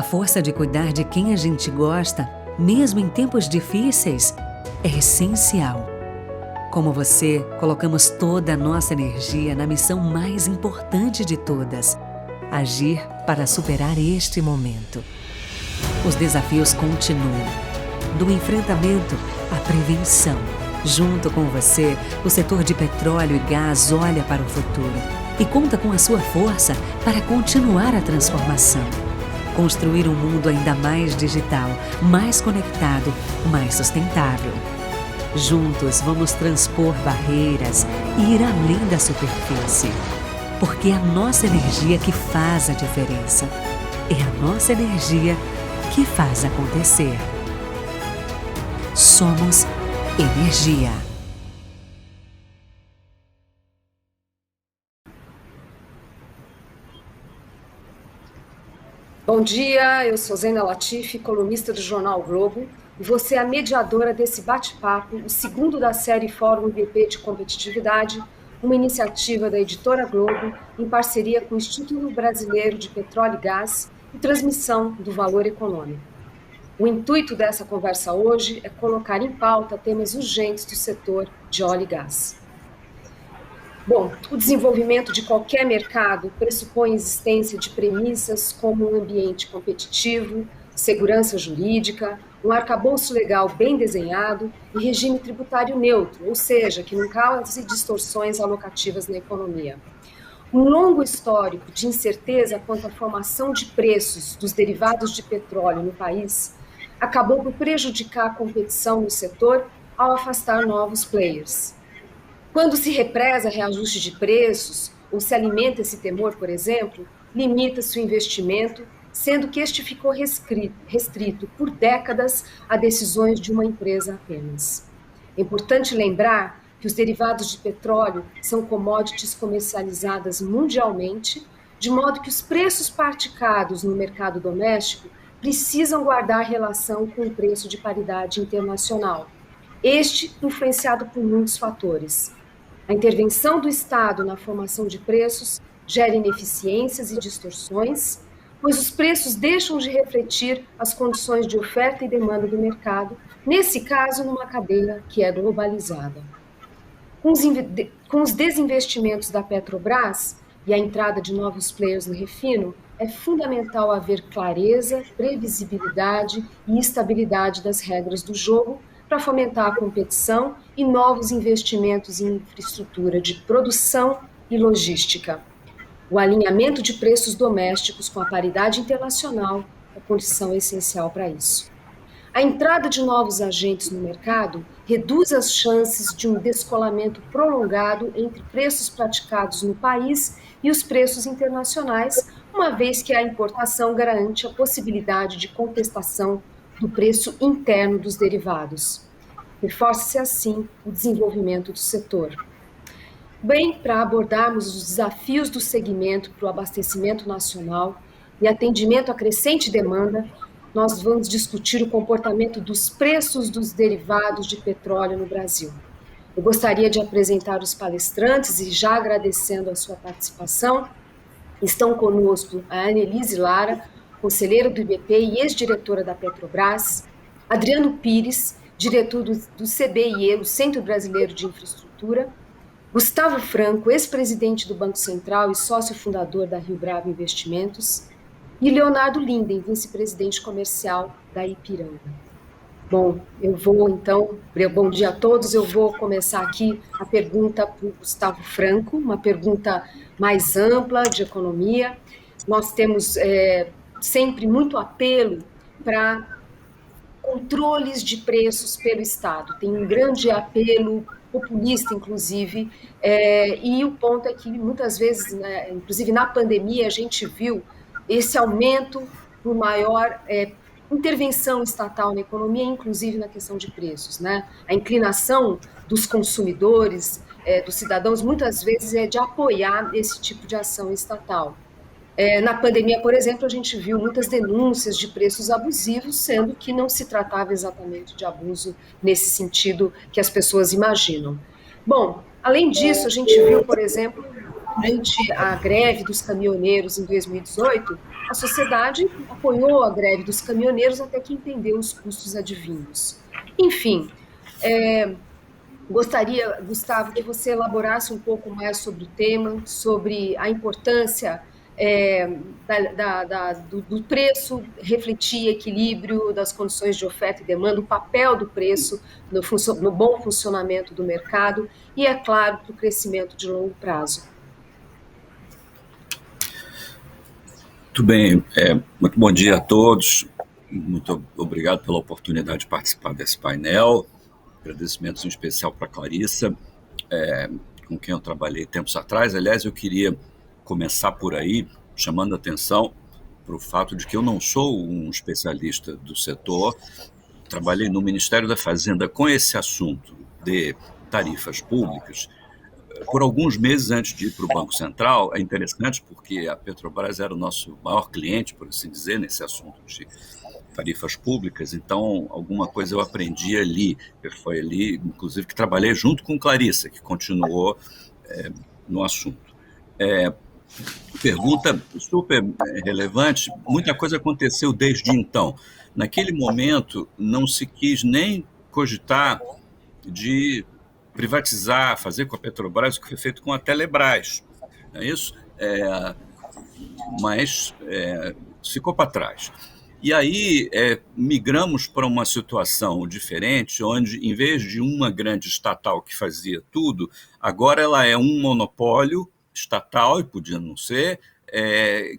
força de cuidar de quem a gente gosta, mesmo em tempos difíceis, é essencial. Como você, colocamos toda a nossa energia na missão mais importante de todas: agir para superar este momento. Os desafios continuam. Do enfrentamento à prevenção. Junto com você, o setor de petróleo e gás olha para o futuro e conta com a sua força para continuar a transformação. Construir um mundo ainda mais digital, mais conectado, mais sustentável. Juntos vamos transpor barreiras e ir além da superfície. Porque é a nossa energia que faz a diferença. É a nossa energia que faz acontecer. Somos energia. Bom dia, eu sou Zena Latifi, colunista do Jornal Globo, e você é a mediadora desse bate-papo, o segundo da série Fórum IBP de Competitividade, uma iniciativa da Editora Globo, em parceria com o Instituto Brasileiro de Petróleo e Gás e transmissão do Valor Econômico. O intuito dessa conversa hoje é colocar em pauta temas urgentes do setor de óleo e gás. Bom, o desenvolvimento de qualquer mercado pressupõe a existência de premissas como um ambiente competitivo, segurança jurídica, um arcabouço legal bem desenhado e regime tributário neutro, ou seja, que não cause distorções alocativas na economia. Um longo histórico de incerteza quanto à formação de preços dos derivados de petróleo no país acabou por prejudicar a competição no setor ao afastar novos players. Quando se represa reajuste de preços ou se alimenta esse temor, por exemplo, limita-se o investimento, sendo que este ficou restrito por décadas a decisões de uma empresa apenas. É importante lembrar que os derivados de petróleo são commodities comercializadas mundialmente, de modo que os preços praticados no mercado doméstico precisam guardar relação com o preço de paridade internacional. Este influenciado por muitos fatores. A intervenção do Estado na formação de preços gera ineficiências e distorções, pois os preços deixam de refletir as condições de oferta e demanda do mercado, nesse caso, numa cadeia que é globalizada. Com os desinvestimentos da Petrobras e a entrada de novos players no refino, é fundamental haver clareza, previsibilidade e estabilidade das regras do jogo para fomentar a competição e novos investimentos em infraestrutura de produção e logística. O alinhamento de preços domésticos com a paridade internacional é condição essencial para isso. A entrada de novos agentes no mercado reduz as chances de um descolamento prolongado entre preços praticados no país e os preços internacionais, uma vez que a importação garante a possibilidade de contestação do preço interno dos derivados. Reforça-se assim o desenvolvimento do setor. Bem, para abordarmos os desafios do segmento para o abastecimento nacional e atendimento à crescente demanda, nós vamos discutir o comportamento dos preços dos derivados de petróleo no Brasil. Eu gostaria de apresentar os palestrantes e já agradecendo a sua participação. Estão conosco a Annelise Lara, conselheira do IBP e ex-diretora da Petrobras, Adriano Pires, diretor do CBIE, o Centro Brasileiro de Infraestrutura, Gustavo Franco, ex-presidente do Banco Central e sócio fundador da Rio Bravo Investimentos, e Leonardo Linden, vice-presidente comercial da Ipiranga. Bom, bom dia a todos, eu vou começar aqui a pergunta para o Gustavo Franco, uma pergunta mais ampla de economia. Nós temos sempre muito apelo para controles de preços pelo Estado, tem um grande apelo populista, inclusive, e o ponto é que muitas vezes, né, inclusive na pandemia, a gente viu esse aumento por maior intervenção estatal na economia, inclusive na questão de preços, né? A inclinação dos consumidores, dos cidadãos, muitas vezes é de apoiar esse tipo de ação estatal. Na pandemia, por exemplo, a gente viu muitas denúncias de preços abusivos, sendo que não se tratava exatamente de abuso nesse sentido que as pessoas imaginam. Bom, além disso, a gente viu, por exemplo, durante a greve dos caminhoneiros em 2018, a sociedade apoiou a greve dos caminhoneiros até que entendeu os custos advindos. Enfim, gostaria, Gustavo, que você elaborasse um pouco mais sobre o tema, sobre a importância é, do preço refletir equilíbrio das condições de oferta e demanda, o papel do preço no bom funcionamento do mercado e, é claro, para o crescimento de longo prazo. Muito bem, muito bom dia a todos. Muito obrigado pela oportunidade de participar desse painel. Agradecimentos em especial para a Clarissa, com quem eu trabalhei tempos atrás. Aliás, eu queria começar por aí, chamando a atenção para o fato de que eu não sou um especialista do setor. Trabalhei no Ministério da Fazenda com esse assunto de tarifas públicas por alguns meses antes de ir para o Banco Central. É interessante porque a Petrobras era o nosso maior cliente, por assim dizer, nesse assunto de tarifas públicas, então alguma coisa eu aprendi ali. Foi ali, inclusive, que trabalhei junto com Clarissa, que continuou no assunto. Pergunta super relevante. Muita coisa aconteceu desde então. Naquele momento, não se quis nem cogitar de privatizar, fazer com a Petrobras o que foi feito com a Telebrás. Não é isso? Mas ficou para trás. E aí migramos para uma situação diferente, onde, em vez de uma grande estatal que fazia tudo, agora ela é um monopólio estatal, e podia não ser,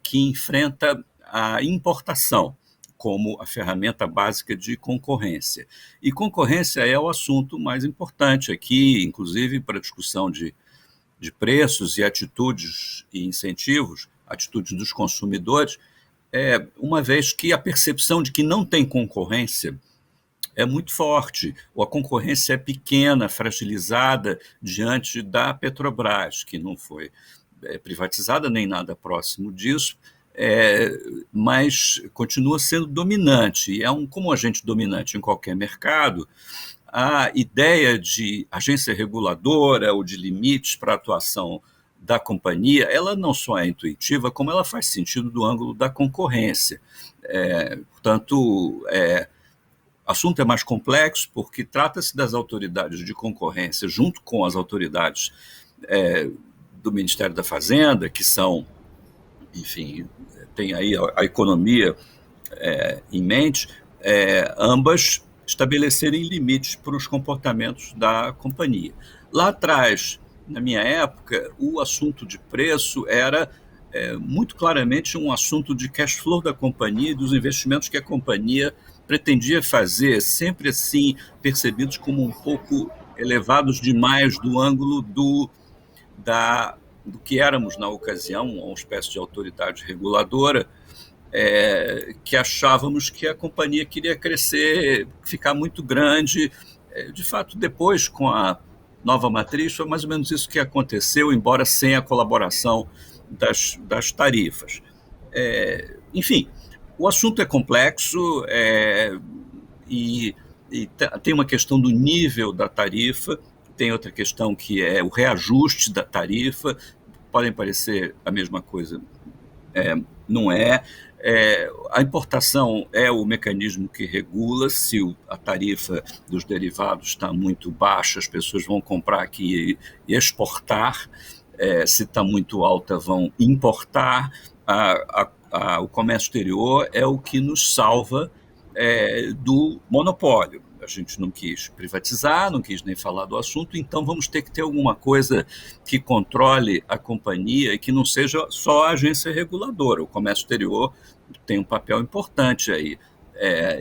que enfrenta a importação como a ferramenta básica de concorrência. E concorrência é o assunto mais importante aqui, inclusive para a discussão de preços e atitudes e incentivos, atitudes dos consumidores, uma vez que a percepção de que não tem concorrência é muito forte, ou a concorrência é pequena, fragilizada diante da Petrobras, que não foi privatizada nem nada próximo disso, mas continua sendo dominante, e como agente dominante em qualquer mercado. A ideia de agência reguladora ou de limites para a atuação da companhia, ela não só é intuitiva, como ela faz sentido do ângulo da concorrência. Portanto, o assunto é mais complexo porque trata-se das autoridades de concorrência junto com as autoridades do Ministério da Fazenda, que são, enfim, tem aí a economia em mente, ambas estabelecerem limites para os comportamentos da companhia. Lá atrás, na minha época, o assunto de preço era muito claramente um assunto de cash flow da companhia e dos investimentos que a companhia pretendia fazer, sempre assim percebidos como um pouco elevados demais do ângulo do que éramos na ocasião, uma espécie de autoridade reguladora, que achávamos que a companhia queria crescer, ficar muito grande. De fato, depois, com a nova matriz, foi mais ou menos isso que aconteceu, embora sem a colaboração das tarifas. Enfim, o assunto é complexo e tem uma questão do nível da tarifa, tem outra questão que é o reajuste da tarifa. Podem parecer a mesma coisa, não é. A importação é o mecanismo que regula. Se a tarifa dos derivados está muito baixa, as pessoas vão comprar aqui e exportar. Se está muito alta, vão importar. O comércio exterior é o que nos salva do monopólio. A gente não quis privatizar, não quis nem falar do assunto, então vamos ter que ter alguma coisa que controle a companhia e que não seja só a agência reguladora. O comércio exterior tem um papel importante aí.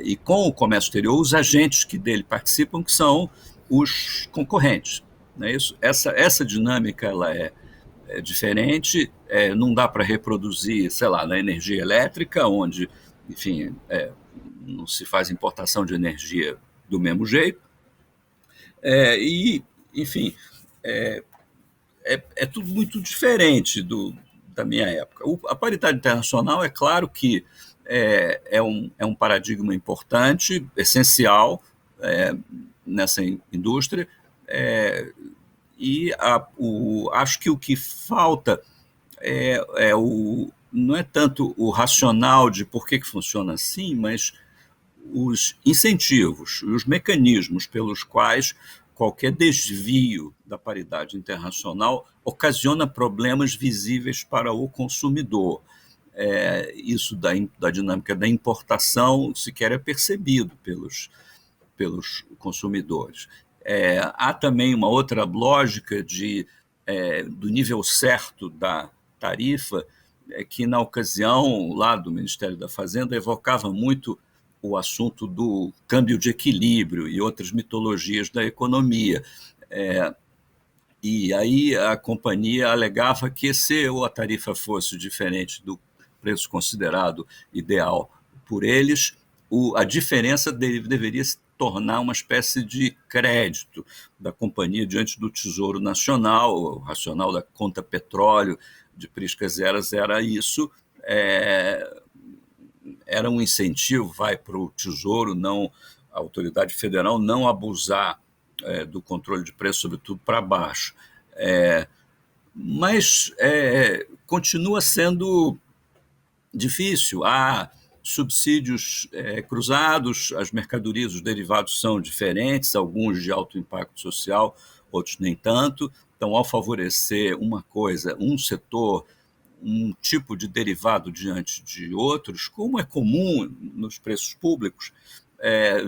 E com o comércio exterior, os agentes que dele participam, que são os concorrentes. Não é isso? Essa dinâmica ela é diferente, não dá para reproduzir, sei lá, na energia elétrica, onde, enfim, não se faz importação de energia do mesmo jeito. Enfim, é tudo muito diferente da minha época. A paridade internacional, é claro que é um paradigma importante, essencial nessa indústria, E acho que o que falta não é tanto o racional de por que funciona assim, mas os incentivos, os mecanismos pelos quais qualquer desvio da paridade internacional ocasiona problemas visíveis para o consumidor. Isso da dinâmica da importação sequer é percebido pelos consumidores. Há também uma outra lógica do nível certo da tarifa, que na ocasião lá do Ministério da Fazenda evocava muito o assunto do câmbio de equilíbrio e outras mitologias da economia. E aí a companhia alegava que se a tarifa fosse diferente do preço considerado ideal por eles, a diferença deveria se tornar uma espécie de crédito da companhia diante do Tesouro Nacional. O racional da conta petróleo de Priscas Eras era isso, era um incentivo para o Tesouro, a autoridade federal não abusar do controle de preço, sobretudo para baixo. Mas continua sendo difícil. Há subsídios cruzados, as mercadorias, os derivados são diferentes, alguns de alto impacto social, outros nem tanto. Então, ao favorecer uma coisa, um setor, um tipo de derivado diante de outros, como é comum nos preços públicos,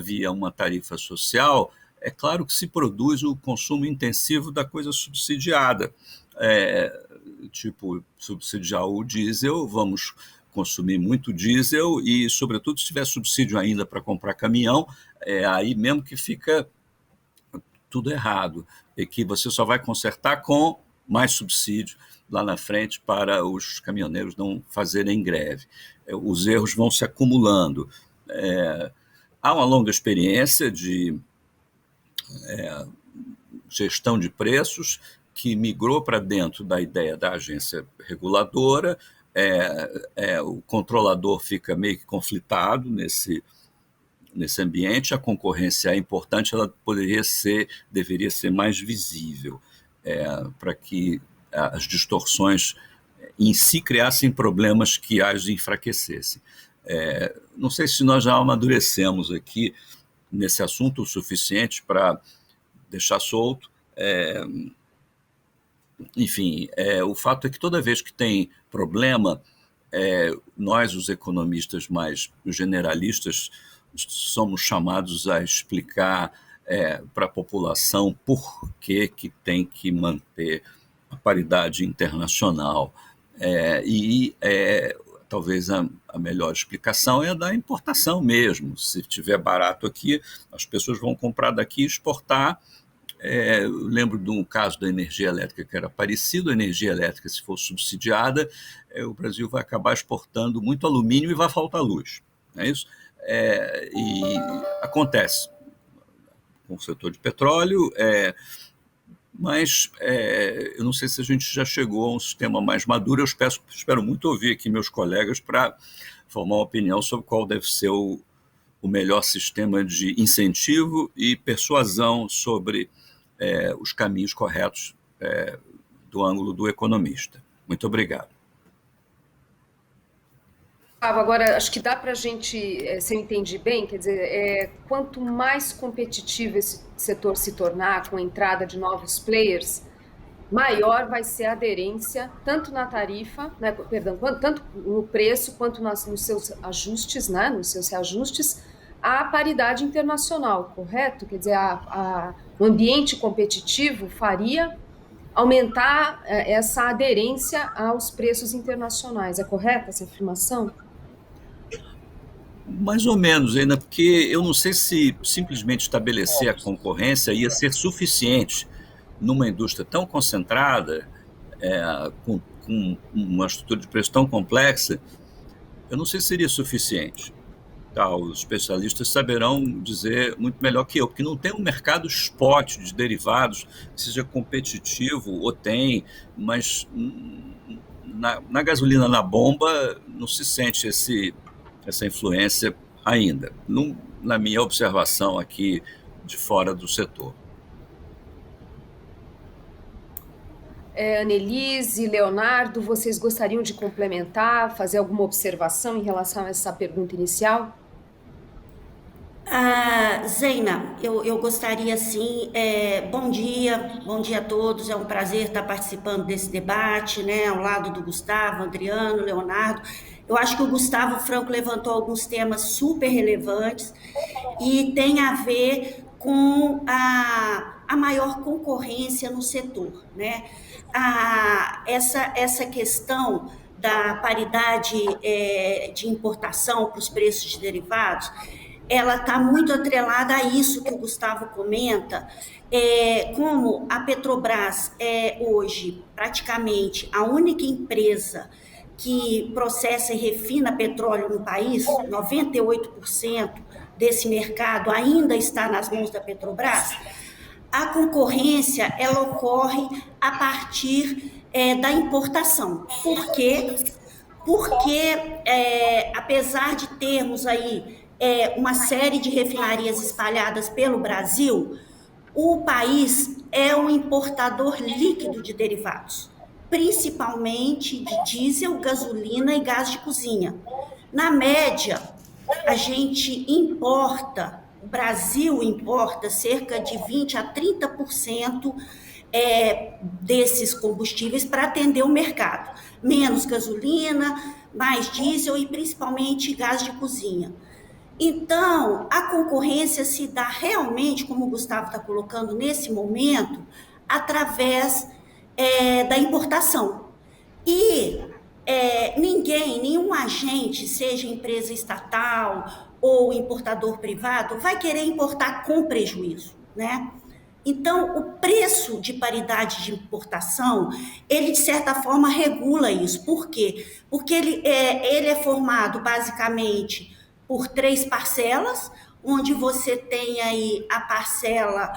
via uma tarifa social, é claro que se produz o consumo intensivo da coisa subsidiada. Tipo, subsidiar o diesel, vamos consumir muito diesel e, sobretudo, se tiver subsídio ainda para comprar caminhão, aí mesmo que fica tudo errado, e que você só vai consertar com mais subsídio lá na frente para os caminhoneiros não fazerem greve. Os erros vão se acumulando. Há uma longa experiência de gestão de preços que migrou para dentro da ideia da agência reguladora. O controlador fica meio que conflitado nesse ambiente. A concorrência é importante, ela deveria ser mais visível, para que as distorções em si criassem problemas que as enfraquecessem. Não sei se nós já amadurecemos aqui nesse assunto o suficiente para deixar solto. Enfim, o fato é que toda vez que tem problema, nós, os economistas mais generalistas, somos chamados a explicar para a população por que tem que manter a paridade internacional. Talvez a melhor explicação é a da importação mesmo. Se tiver barato aqui, as pessoas vão comprar daqui e exportar. Lembro de um caso da energia elétrica que era parecido. A energia elétrica, se for subsidiada, o Brasil vai acabar exportando muito alumínio e vai faltar luz. Não é isso? E acontece com o setor de petróleo, mas eu não sei se a gente já chegou a um sistema mais maduro. Eu espero muito ouvir aqui meus colegas para formar uma opinião sobre qual deve ser o melhor sistema de incentivo e persuasão sobre os caminhos corretos do ângulo do economista. Muito obrigado. Agora, acho que dá para a gente, se eu entendi bem, quer dizer, quanto mais competitivo esse setor se tornar com a entrada de novos players, maior vai ser a aderência, tanto na tarifa, né, tanto no preço quanto nos seus ajustes, né, nos seus reajustes, à paridade internacional, correto? Quer dizer, o ambiente competitivo faria aumentar essa aderência aos preços internacionais. É correta essa afirmação? Mais ou menos, ainda, porque eu não sei se simplesmente estabelecer a concorrência ia ser suficiente numa indústria tão concentrada, com uma estrutura de preço tão complexa. Eu não sei se seria suficiente. Os especialistas saberão dizer muito melhor que eu, porque não tem um mercado spot de derivados que seja competitivo, ou tem, mas na gasolina na bomba não se sente essa influência ainda, na minha observação aqui de fora do setor. Annelise, Leonardo, vocês gostariam de complementar, fazer alguma observação em relação a essa pergunta inicial? Zeina, eu gostaria sim. Bom dia a todos. É um prazer estar participando desse debate, né, ao lado do Gustavo, Adriano, Leonardo. Eu acho que o Gustavo Franco levantou alguns temas super relevantes e tem a ver com a maior concorrência no setor, né? Essa questão da paridade de importação para os preços de derivados, ela está muito atrelada a isso que o Gustavo comenta, como a Petrobras é hoje praticamente a única empresa que processa e refina petróleo no país, 98% desse mercado ainda está nas mãos da Petrobras. A concorrência ela ocorre a partir da importação. Por quê? Porque, apesar de termos aí uma série de refinarias espalhadas pelo Brasil, o país é um importador líquido de derivados, principalmente de diesel, gasolina e gás de cozinha. Na média, a gente importa, o Brasil importa cerca de 20 a 30% desses combustíveis para atender o mercado. Menos gasolina, mais diesel e principalmente gás de cozinha. Então, a concorrência se dá realmente, como o Gustavo está colocando nesse momento, através da importação. E nenhum agente, seja empresa estatal ou importador privado, vai querer importar com prejuízo, né? Então, o preço de paridade de importação, ele, de certa forma, regula isso. Por quê? Porque ele é formado, basicamente, por 3 parcelas, onde você tem aí a parcela,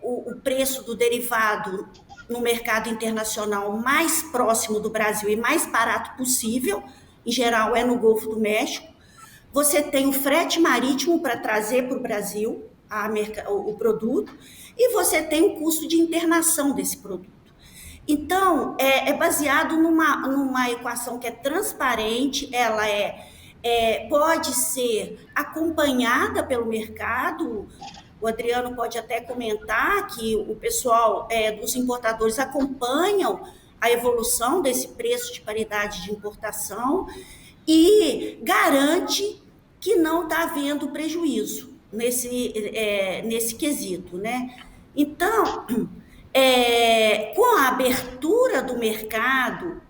o preço do derivado no mercado internacional mais próximo do Brasil e mais barato possível, em geral é no Golfo do México. Você tem o frete marítimo para trazer para o Brasil o produto, e você tem o custo de internação desse produto. Então, é baseado numa equação que é transparente, ela pode ser acompanhada pelo mercado. O Adriano pode até comentar que o pessoal dos importadores acompanham a evolução desse preço de paridade de importação e garante que não está havendo prejuízo nesse quesito, né? Então, com a abertura do mercado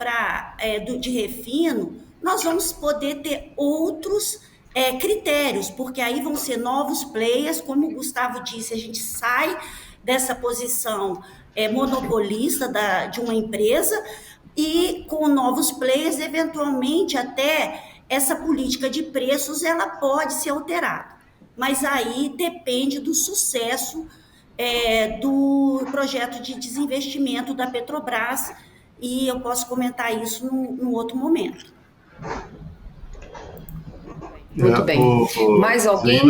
de refino, nós vamos poder ter outros critérios, porque aí vão ser novos players, como o Gustavo disse, a gente sai dessa posição monopolista de uma empresa e com novos players, eventualmente até essa política de preços ela pode ser alterada. Mas aí depende do sucesso do projeto de desinvestimento da Petrobras, e eu posso comentar isso num outro momento. Muito bem. Mais alguém?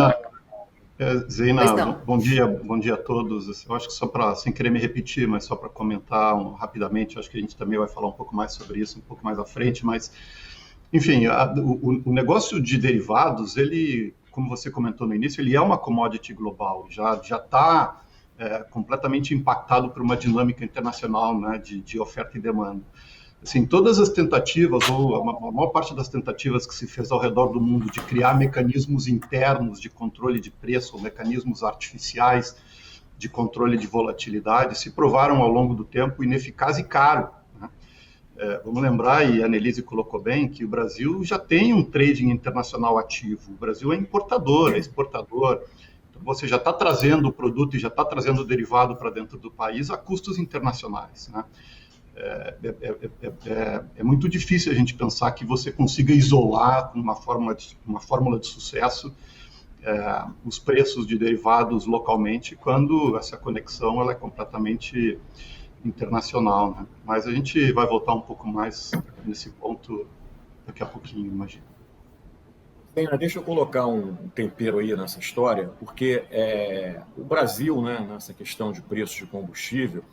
Zeina, bom dia a todos. Eu acho que só para, sem querer me repetir, mas só para comentar rapidamente, acho que a gente também vai falar um pouco mais sobre isso, um pouco mais à frente, mas, enfim, o negócio de derivados, ele, como você comentou no início, ele é uma commodity global, já está completamente impactado por uma dinâmica internacional, né, de oferta e demanda. Assim, todas as tentativas, ou a maior parte das tentativas que se fez ao redor do mundo de criar mecanismos internos de controle de preço, ou mecanismos artificiais de controle de volatilidade, se provaram ao longo do tempo ineficaz e caro, né? Vamos lembrar, e a Annelise colocou bem, que o Brasil já tem um trading internacional ativo. O Brasil é importador, é exportador. Então, você já está trazendo o produto e já está trazendo o derivado para dentro do país a custos internacionais, né? É muito difícil a gente pensar que você consiga isolar com uma fórmula de sucesso os preços de derivados localmente, quando essa conexão ela é completamente internacional, né? Mas a gente vai voltar um pouco mais nesse ponto daqui a pouquinho, imagino. Bem, deixa eu colocar um tempero aí nessa história, porque o Brasil, né, nessa questão de preços de combustível,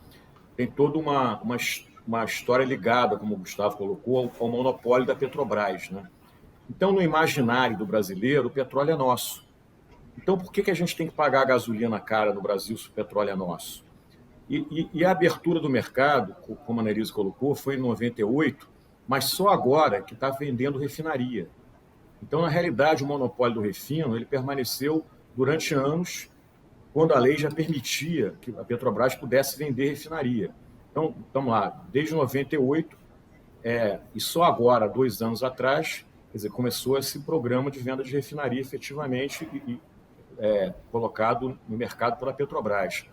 tem toda uma história ligada, como o Gustavo colocou, ao monopólio da Petrobras, né? Então, no imaginário do brasileiro, o petróleo é nosso. Então, por que a gente tem que pagar a gasolina cara no Brasil se o petróleo é nosso? E a abertura do mercado, como a Nerise colocou, foi em 98, mas só agora que está vendendo refinaria. Então, na realidade, o monopólio do refino ele permaneceu durante anos, quando a lei já permitia que a Petrobras pudesse vender refinaria. Então, estamos lá, desde 98, e só agora, 2 anos atrás, quer dizer, começou esse programa de venda de refinaria efetivamente colocado no mercado pela Petrobras.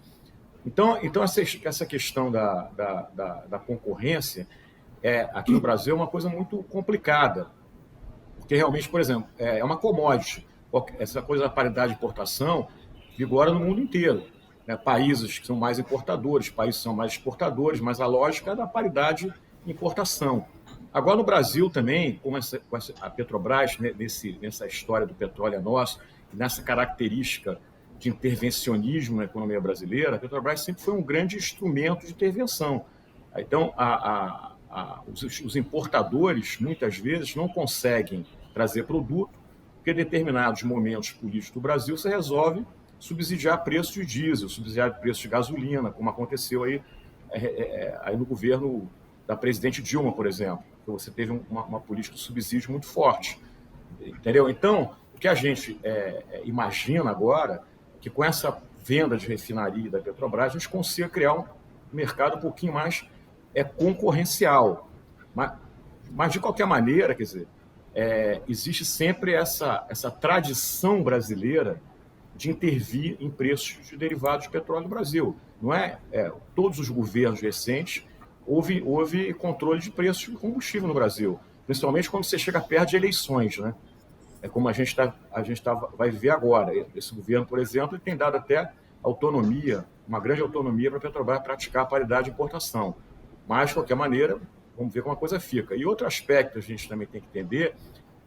Então essa questão da concorrência aqui no Brasil é uma coisa muito complicada, porque realmente, por exemplo, é uma commodity. Essa coisa da paridade de importação vigora no mundo inteiro, né? Países que são mais importadores, países que são mais exportadores, mas a lógica é da paridade de importação. Agora, no Brasil também, com a Petrobras, né, nessa história do petróleo é nosso, nessa característica de intervencionismo na economia brasileira, a Petrobras sempre foi um grande instrumento de intervenção. Então, os importadores, muitas vezes, não conseguem trazer produto, porque em determinados momentos políticos do Brasil se resolve subsidiar preço de diesel, subsidiar preço de gasolina, como aconteceu aí no governo da presidente Dilma, por exemplo, que você teve uma política de subsídio muito forte. Entendeu? Então, o que a gente imagina agora é que com essa venda de refinaria da Petrobras, a gente consiga criar um mercado um pouquinho mais concorrencial. Mas, de qualquer maneira, quer dizer, existe sempre essa tradição brasileira de intervir em preços de derivados de petróleo no Brasil. Não todos os governos recentes houve controle de preços de combustível no Brasil, principalmente quando você chega perto de eleições, né? É como a gente vai viver agora. Esse governo, por exemplo, tem dado até autonomia, uma grande autonomia para a Petrobras praticar a paridade de importação. Mas, de qualquer maneira, vamos ver como a coisa fica. E outro aspecto que a gente também tem que entender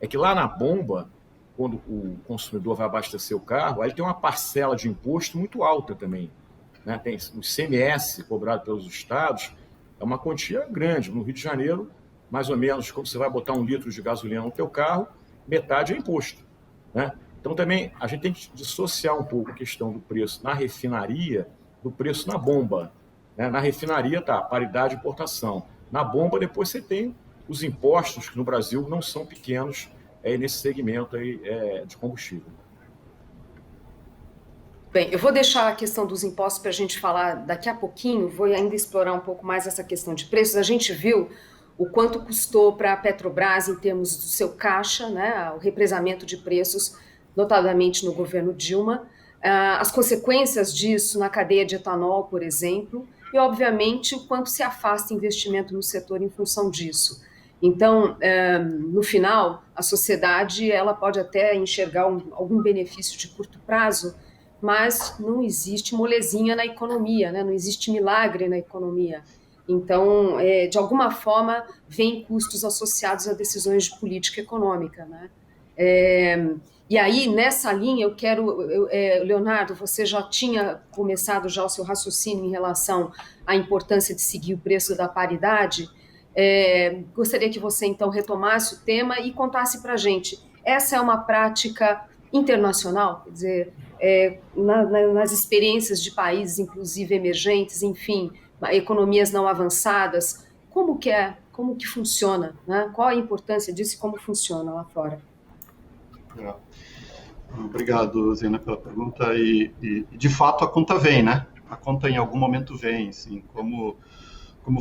é que lá na bomba, quando o consumidor vai abastecer o carro, aí ele tem uma parcela de imposto muito alta também, né? Tem o ICMS cobrado pelos estados, é uma quantia grande. No Rio de Janeiro, mais ou menos, quando você vai botar 1 litro de gasolina no teu carro, metade é imposto, né? Então, também, a gente tem que dissociar um pouco a questão do preço na refinaria do preço na bomba, né? Na refinaria, paridade de importação. Na bomba, depois você tem os impostos, que no Brasil não são pequenos nesse segmento aí, de combustível. Bem, eu vou deixar a questão dos impostos para a gente falar daqui a pouquinho, vou ainda explorar um pouco mais essa questão de preços. A gente viu o quanto custou para a Petrobras em termos do seu caixa, né, o represamento de preços, notadamente no governo Dilma, as consequências disso na cadeia de etanol, por exemplo, e, obviamente, o quanto se afasta investimento no setor em função disso. Então, no final, a sociedade ela pode até enxergar algum benefício de curto prazo, mas não existe molezinha na economia, né? Não existe milagre na economia. Então, de alguma forma, vem custos associados a decisões de política econômica, né? E aí, nessa linha, eu quero... Leonardo, você já tinha começado já o seu raciocínio em relação à importância de seguir o preço da paridade. Gostaria que você, então, retomasse o tema e contasse para a gente. Essa é uma prática internacional? Quer dizer, nas experiências de países, inclusive emergentes, enfim, economias não avançadas, como que funciona, né? Qual a importância disso e como funciona lá fora? Obrigado, Zena, pela pergunta. E, de fato, a conta vem, né? A conta em algum momento vem, sim. Como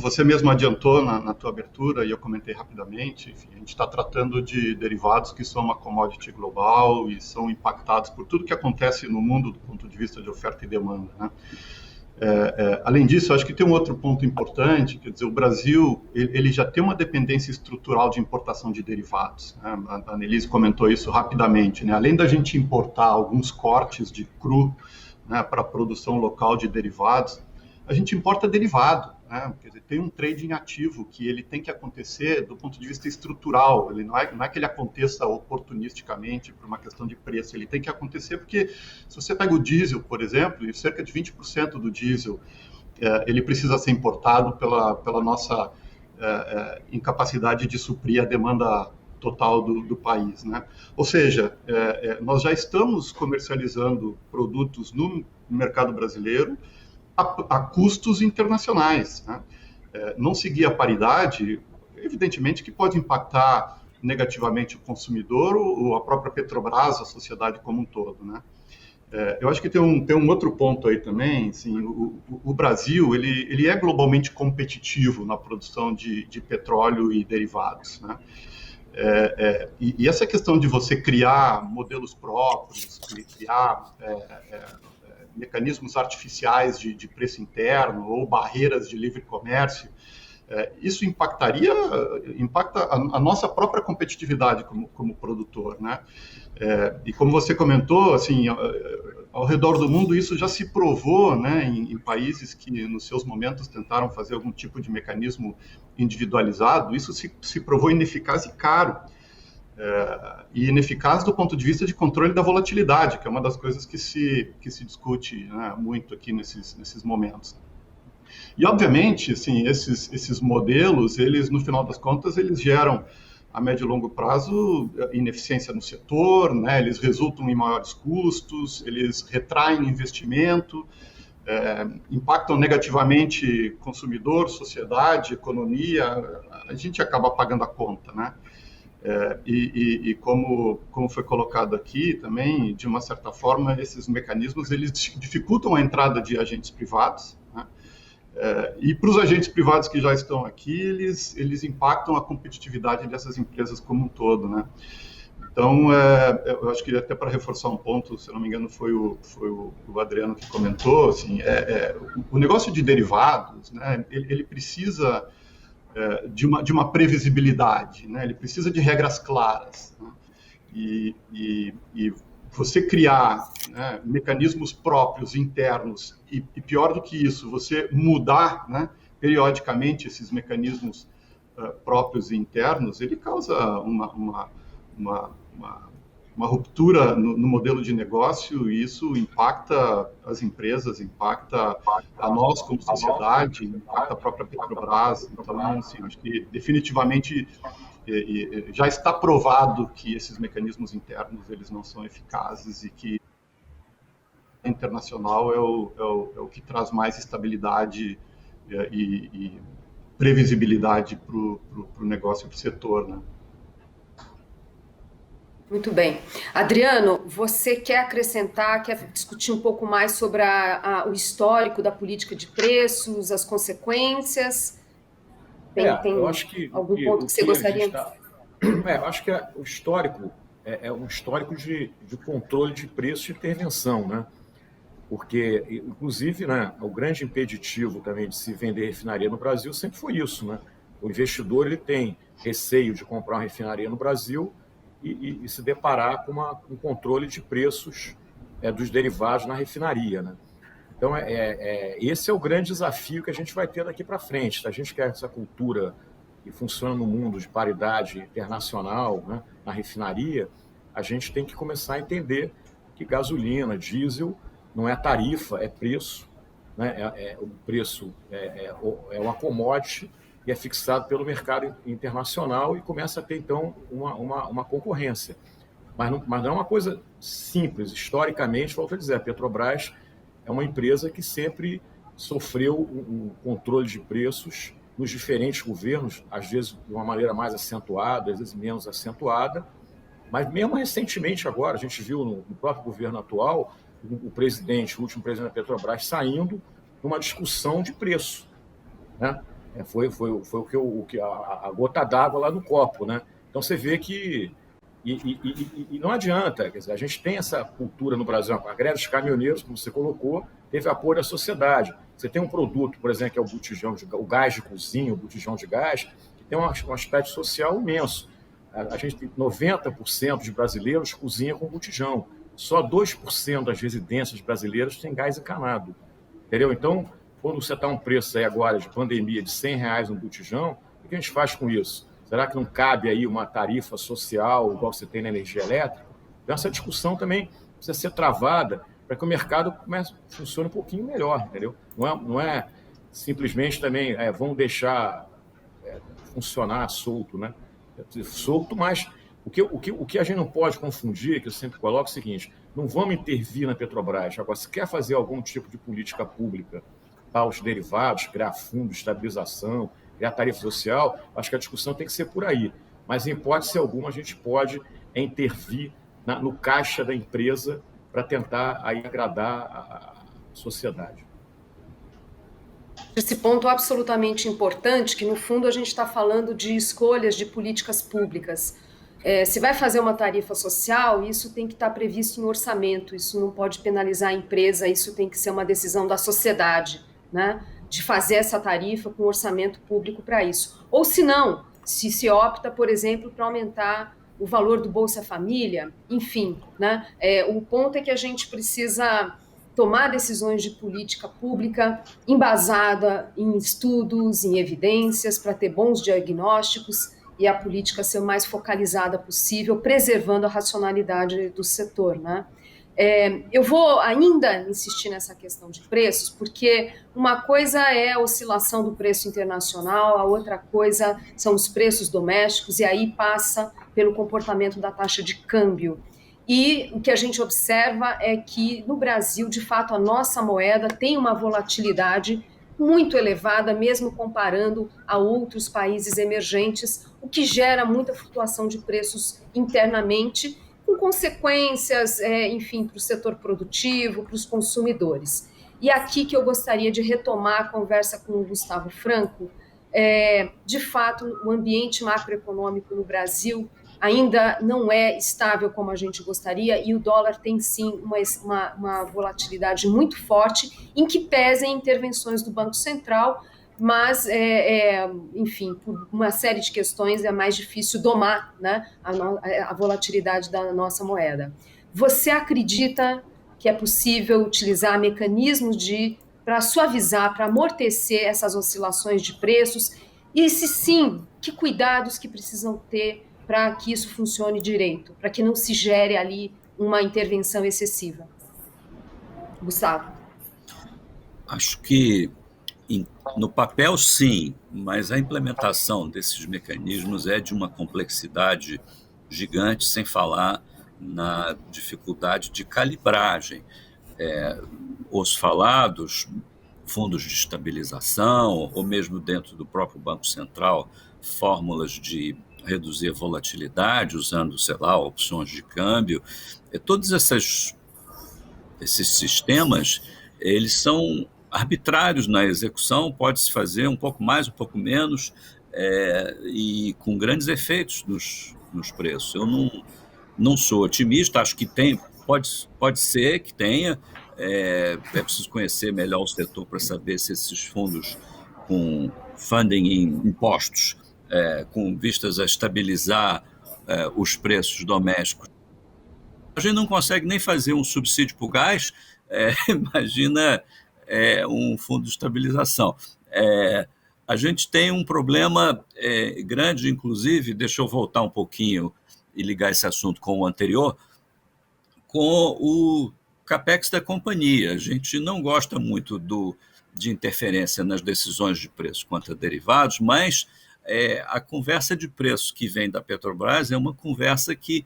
você mesmo adiantou na tua abertura, e eu comentei rapidamente, enfim, a gente está tratando de derivados que são uma commodity global e são impactados por tudo que acontece no mundo do ponto de vista de oferta e demanda, né? Além disso, eu acho que tem um outro ponto importante, quer dizer, o Brasil ele já tem uma dependência estrutural de importação de derivados, né? A Nerise comentou isso rapidamente, né? Além da gente importar alguns cortes de cru, né, para a produção local de derivados, a gente importa derivado, né? Quer dizer, tem um trading ativo que ele tem que acontecer do ponto de vista estrutural. Ele não é que ele aconteça oportunisticamente por uma questão de preço, ele tem que acontecer porque se você pega o diesel, por exemplo, e cerca de 20% do diesel ele precisa ser importado pela nossa incapacidade de suprir a demanda total do país, né? Ou seja, nós já estamos comercializando produtos no mercado brasileiro a custos internacionais, né? Não seguir a paridade, evidentemente que pode impactar negativamente o consumidor ou a própria Petrobras, a sociedade como um todo, né? Eu acho que tem um outro ponto aí também, assim, o Brasil ele é globalmente competitivo na produção de petróleo e derivados, né? E essa questão de você criar modelos próprios, criar mecanismos artificiais de preço interno ou barreiras de livre comércio, isso impacta a nossa própria competitividade como produtor, né? E como você comentou, assim, ao redor do mundo isso já se provou, né, em países que nos seus momentos tentaram fazer algum tipo de mecanismo individualizado, isso se provou ineficaz e caro. E ineficaz do ponto de vista de controle da volatilidade, que é uma das coisas que se discute, né, muito aqui nesses momentos. E, obviamente, assim, esses modelos, eles, no final das contas, eles geram, a médio e longo prazo, ineficiência no setor, né? Eles resultam em maiores custos, eles retraem investimento, impactam negativamente consumidor, sociedade, economia, a gente acaba pagando a conta, né? E como foi colocado aqui também, de uma certa forma, esses mecanismos eles dificultam a entrada de agentes privados, né? E para os agentes privados que já estão aqui, eles impactam a competitividade dessas empresas como um todo, né? Então, eu acho que até para reforçar um ponto, se não me engano, foi o Adriano que comentou, assim, o negócio de derivados, né, ele precisa de uma previsibilidade, né? Ele precisa de regras claras, né? E você criar, né, mecanismos próprios, internos, e pior do que isso, você mudar, né, periodicamente esses mecanismos próprios e internos, ele causa uma ruptura no modelo de negócio, e isso impacta as empresas, impacta a nós como sociedade, impacta a própria Petrobras. Então, assim, acho que definitivamente já está provado que esses mecanismos internos eles não são eficazes e que a internacional é o que traz mais estabilidade e previsibilidade para o negócio e para o setor, né? Muito bem. Adriano, você quer acrescentar, quer discutir um pouco mais sobre o histórico da política de preços, as consequências? Tem eu acho que algum ponto que você gostaria? Eu acho que o histórico é um histórico de controle de preço e intervenção, né? Porque, inclusive, né, o grande impeditivo também de se vender refinaria no Brasil sempre foi isso, né? O investidor ele tem receio de comprar uma refinaria no Brasil e se deparar com um controle de preços dos derivados na refinaria, né? Então, esse é o grande desafio que a gente vai ter daqui para frente. Se a gente quer essa cultura que funciona no mundo de paridade internacional, né, na refinaria, a gente tem que começar a entender que gasolina, diesel, não é tarifa, é preço, né? O preço é uma commodity e é fixado pelo mercado internacional e começa a ter, então, uma concorrência. Mas não é uma coisa simples. Historicamente, volto a dizer, a Petrobras é uma empresa que sempre sofreu um controle de preços nos diferentes governos, às vezes de uma maneira mais acentuada, às vezes menos acentuada, mas mesmo recentemente agora, a gente viu no próprio governo atual, o último presidente da Petrobras, saindo numa discussão de preço, né? Foi a gota d'água lá no copo, né? Então você vê que e não adianta, quer dizer, a gente tem essa cultura no Brasil, a greve dos caminhoneiros, como você colocou, teve apoio da sociedade. Você tem um produto, por exemplo, que é o botijão, o gás de cozinha, o botijão de gás, que tem um aspecto social imenso. A gente tem 90% de brasileiros cozinha com botijão. Só 2% das residências brasileiras têm gás encanado. Entendeu? Então, quando você está um preço aí agora de pandemia de R$100 no botijão, o que a gente faz com isso? Será que não cabe aí uma tarifa social igual você tem na energia elétrica? Então, essa discussão também precisa ser travada para que o mercado funcione um pouquinho melhor, entendeu? Não é simplesmente também vão deixar funcionar solto, né? Solto, mas o que a gente não pode confundir, que eu sempre coloco, é o seguinte: não vamos intervir na Petrobras. Agora, se quer fazer algum tipo de política pública para os derivados, criar fundo de estabilização, criar tarifa social, acho que a discussão tem que ser por aí. Mas, em hipótese alguma, a gente pode intervir no caixa da empresa para tentar aí agradar a sociedade. Esse ponto absolutamente importante, que no fundo a gente está falando de escolhas de políticas públicas. Se vai fazer uma tarifa social, isso tem que estar previsto em orçamento, isso não pode penalizar a empresa, isso tem que ser uma decisão da sociedade, né, de fazer essa tarifa com orçamento público para isso. Ou se não, se opta, por exemplo, para aumentar o valor do Bolsa Família, enfim, né, o ponto é que a gente precisa tomar decisões de política pública embasada em estudos, em evidências, para ter bons diagnósticos e a política ser o mais focalizada possível, preservando a racionalidade do setor, né? Eu vou ainda insistir nessa questão de preços, porque uma coisa é a oscilação do preço internacional, a outra coisa são os preços domésticos, e aí passa pelo comportamento da taxa de câmbio. E o que a gente observa é que, no Brasil, de fato, a nossa moeda tem uma volatilidade muito elevada, mesmo comparando a outros países emergentes, o que gera muita flutuação de preços internamente, com consequências, enfim, para o setor produtivo, para os consumidores. E aqui que eu gostaria de retomar a conversa com o Gustavo Franco. De fato, o ambiente macroeconômico no Brasil ainda não é estável como a gente gostaria, e o dólar tem sim uma volatilidade muito forte, em que pesem intervenções do Banco Central, mas, enfim, por uma série de questões é mais difícil domar, né, a volatilidade da nossa moeda. Você acredita que é possível utilizar mecanismos para suavizar, para amortecer essas oscilações de preços? E se sim, que cuidados que precisam ter para que isso funcione direito, para que não se gere ali uma intervenção excessiva? Gustavo. Acho que no papel sim, mas a implementação desses mecanismos é de uma complexidade gigante, sem falar na dificuldade de calibragem. Os falados fundos de estabilização, ou mesmo dentro do próprio Banco Central, fórmulas de reduzir a volatilidade usando, sei lá, opções de câmbio. Todos esses sistemas, eles são arbitrários na execução, pode-se fazer um pouco mais, um pouco menos, e com grandes efeitos nos preços. Eu não sou otimista, acho que pode ser que tenha, é preciso conhecer melhor o setor para saber se esses fundos com funding em impostos, com vistas a estabilizar os preços domésticos. A gente não consegue nem fazer um subsídio para o gás, imagina um fundo de estabilização. A gente tem um problema grande, inclusive, deixa eu voltar um pouquinho e ligar esse assunto com o anterior, com o capex da companhia. A gente não gosta muito de interferência nas decisões de preço quanto a derivados, mas a conversa de preço que vem da Petrobras é uma conversa que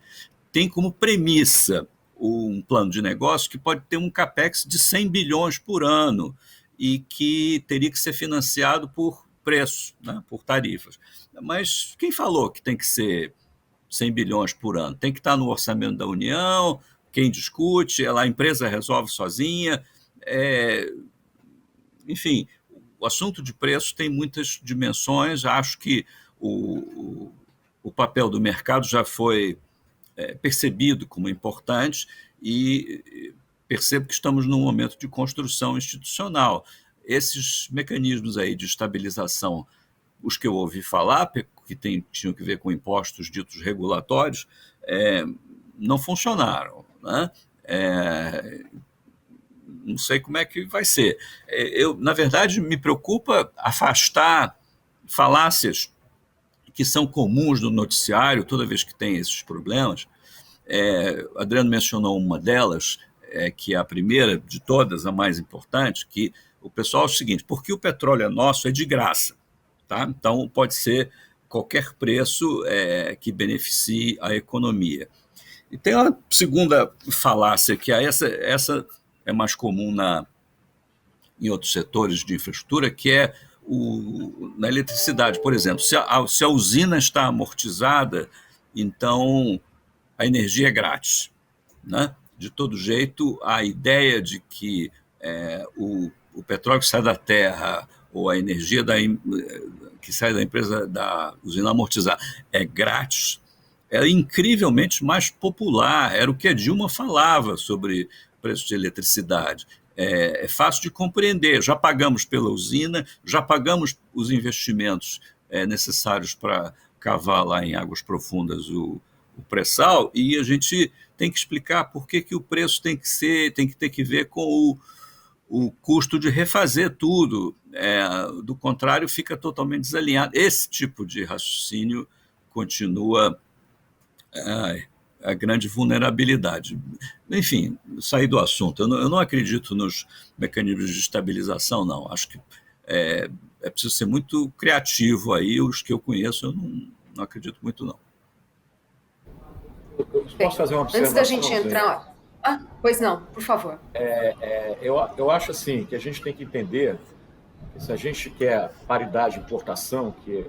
tem como premissa um plano de negócio que pode ter um capex de 100 bilhões por ano e que teria que ser financiado por preço, né, por tarifas. Mas quem falou que tem que ser 100 bilhões por ano? Tem que estar no orçamento da União, quem discute, a empresa resolve sozinha. Enfim, o assunto de preço tem muitas dimensões. Acho que o papel do mercado já foi percebido como importante e percebo que estamos num momento de construção institucional. Esses mecanismos aí de estabilização, os que eu ouvi falar, que tinham que ver com impostos ditos regulatórios, não funcionaram, né? Não sei como é que vai ser. Na verdade, me preocupa afastar falácias que são comuns no noticiário toda vez que tem esses problemas. Adriano mencionou uma delas, que é a primeira de todas, a mais importante, que o pessoal é o seguinte: porque o petróleo é nosso, é de graça, tá? Então pode ser qualquer preço que beneficie a economia. E tem uma segunda falácia, que essa é mais comum em outros setores de infraestrutura, que é na eletricidade, por exemplo. Se a usina está amortizada, então a energia é grátis, né? De todo jeito, a ideia de que o petróleo que sai da terra ou a energia que sai da empresa da usina amortizada é grátis, é incrivelmente mais popular. Era o que a Dilma falava sobre preço de eletricidade. É fácil de compreender. Já pagamos pela usina, já pagamos os investimentos necessários para cavar lá em águas profundas o pré-sal, e a gente tem que explicar por que o preço tem que ter que ver com o custo de refazer tudo. Do contrário, fica totalmente desalinhado. Esse tipo de raciocínio continua a grande vulnerabilidade. Enfim, saí do assunto. Eu não acredito nos mecanismos de estabilização, não. Acho que é preciso ser muito criativo aí. Os que eu conheço, eu não acredito muito, não. Posso fazer uma observação? Antes da gente entrar... pois não, por favor. Eu acho assim, que a gente tem que entender que se a gente quer paridade de importação, que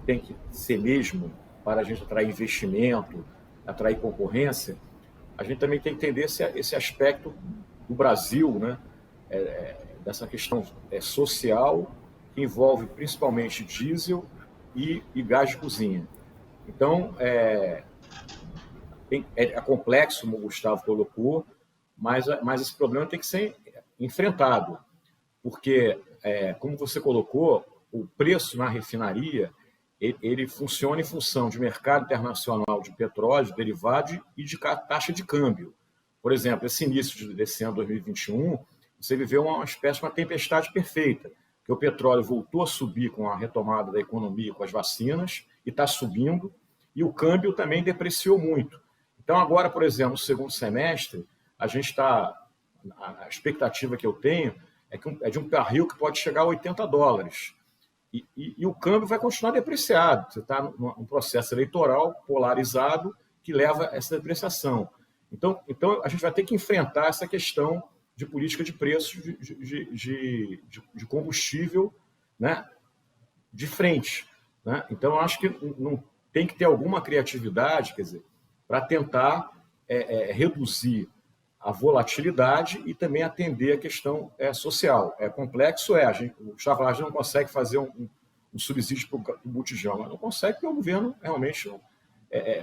tem que ser mesmo para a gente atrair investimento, atrair concorrência, a gente também tem que entender esse aspecto do Brasil, né? Dessa questão social, que envolve principalmente diesel e gás de cozinha. Então, é complexo, como o Gustavo colocou, mas esse problema tem que ser enfrentado, porque, como você colocou, o preço na refinaria ele funciona em função de mercado internacional de petróleo, de derivado e de taxa de câmbio. Por exemplo, esse início desse ano 2021, você viveu uma espécie de uma tempestade perfeita, que o petróleo voltou a subir com a retomada da economia, com as vacinas, e está subindo, e o câmbio também depreciou muito. Então, agora, por exemplo, no segundo semestre, a expectativa que eu tenho é de um barril que pode chegar a $80. E o câmbio vai continuar depreciado. Você está num processo eleitoral polarizado que leva a essa depreciação. Então, a gente vai ter que enfrentar essa questão de política de preços de combustível, né, de frente, né? Então, eu acho que não tem que ter alguma criatividade, quer dizer, para tentar reduzir a volatilidade e também atender a questão social. É complexo, o Gustavo Lage não consegue fazer um subsídio para o botijão, mas não consegue porque o governo realmente não...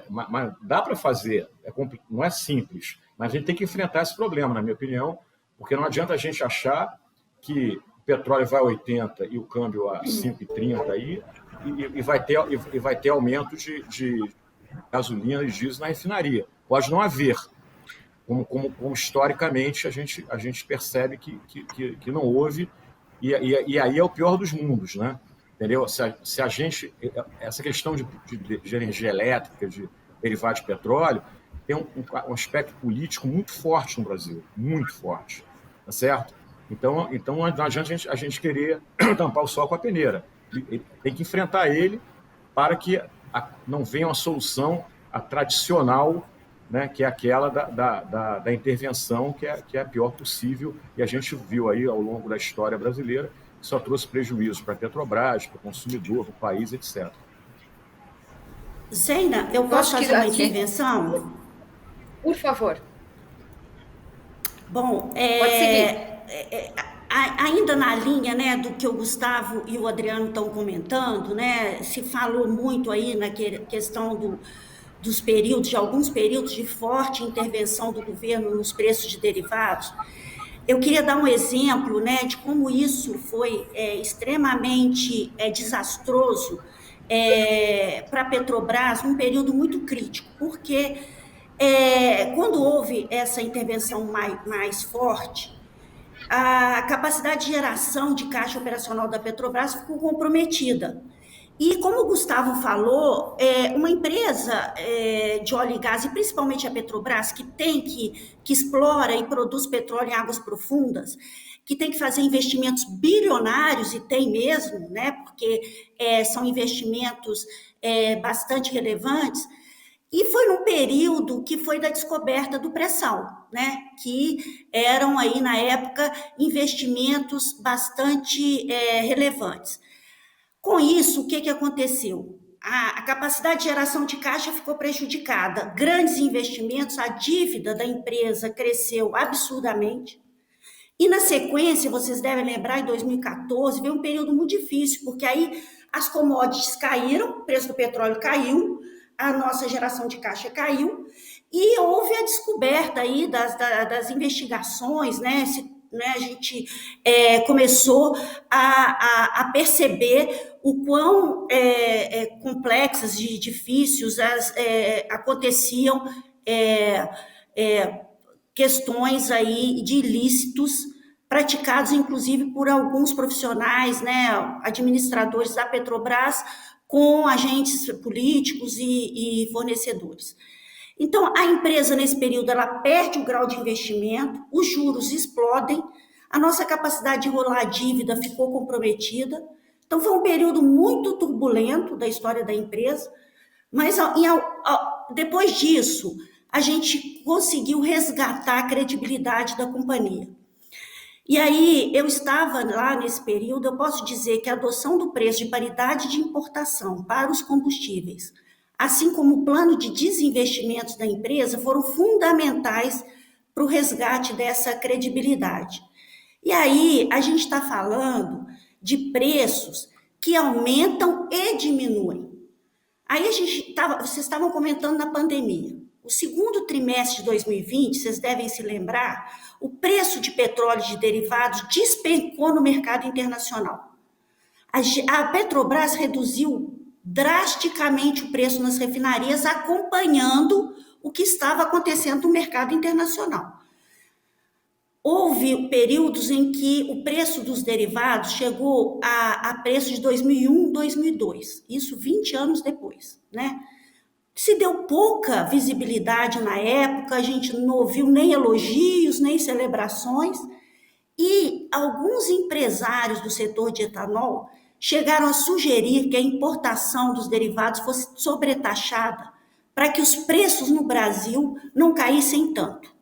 mas dá para fazer, não é simples, mas a gente tem que enfrentar esse problema, na minha opinião, porque não adianta a gente achar que o petróleo vai a 80 e o câmbio a 5,30 aí, e vai ter aumento de gasolina e diesel na refinaria. Pode não haver, como historicamente a gente percebe que não houve, e aí é o pior dos mundos, né? Entendeu? Se a gente... Essa questão de energia elétrica, de derivado de petróleo, tem um aspecto político muito forte no Brasil, muito forte, tá certo? Então não adianta a gente querer tampar o sol com a peneira. Tem que enfrentar ele para que não venha uma solução tradicional, né, que é aquela da intervenção, que é a pior possível, e a gente viu aí ao longo da história brasileira que só trouxe prejuízo para a Petrobras, para o consumidor, para o país, etc. Zeina, eu posso fazer uma intervenção? Por favor. Bom, pode seguir. Ainda na linha, né, do que o Gustavo e o Adriano estão comentando, né, se falou muito aí na questão dos períodos, de alguns períodos de forte intervenção do governo nos preços de derivados. Eu queria dar um exemplo, né, de como isso foi extremamente desastroso para a Petrobras, num período muito crítico, porque quando houve essa intervenção mais forte, a capacidade de geração de caixa operacional da Petrobras ficou comprometida. E, como o Gustavo falou, uma empresa de óleo e gás, e principalmente a Petrobras, que explora e produz petróleo em águas profundas, que tem que fazer investimentos bilionários, e tem mesmo, né, porque são investimentos bastante relevantes, e foi num período que foi da descoberta do pré-sal, né, que eram aí, na época, investimentos bastante relevantes. Com isso, o que aconteceu? A capacidade de geração de caixa ficou prejudicada. Grandes investimentos, a dívida da empresa cresceu absurdamente. E, na sequência, vocês devem lembrar, em 2014, veio um período muito difícil, porque aí as commodities caíram, o preço do petróleo caiu, a nossa geração de caixa caiu, e houve a descoberta aí das investigações, né? A gente começou a perceber o quão complexas e difíceis aconteciam questões aí de ilícitos praticados, inclusive, por alguns profissionais, né, administradores da Petrobras, com agentes políticos e fornecedores. Então, a empresa, nesse período, ela perde o grau de investimento, os juros explodem, a nossa capacidade de rolar a dívida ficou comprometida. Então, foi um período muito turbulento da história da empresa, mas depois disso, a gente conseguiu resgatar a credibilidade da companhia. E aí, eu estava lá nesse período, eu posso dizer que a adoção do preço de paridade de importação para os combustíveis, assim como o plano de desinvestimentos da empresa, foram fundamentais para o resgate dessa credibilidade. E aí, a gente está falando de preços que aumentam e diminuem. Aí, vocês estavam comentando na pandemia. O segundo trimestre de 2020, vocês devem se lembrar, o preço de petróleo e de derivados despencou no mercado internacional. A Petrobras reduziu drasticamente o preço nas refinarias, acompanhando o que estava acontecendo no mercado internacional. Houve períodos em que o preço dos derivados chegou a preço de 2001, 2002, isso 20 anos depois, né? Se deu pouca visibilidade na época, a gente não ouviu nem elogios, nem celebrações, e alguns empresários do setor de etanol chegaram a sugerir que a importação dos derivados fosse sobretaxada para que os preços no Brasil não caíssem tanto.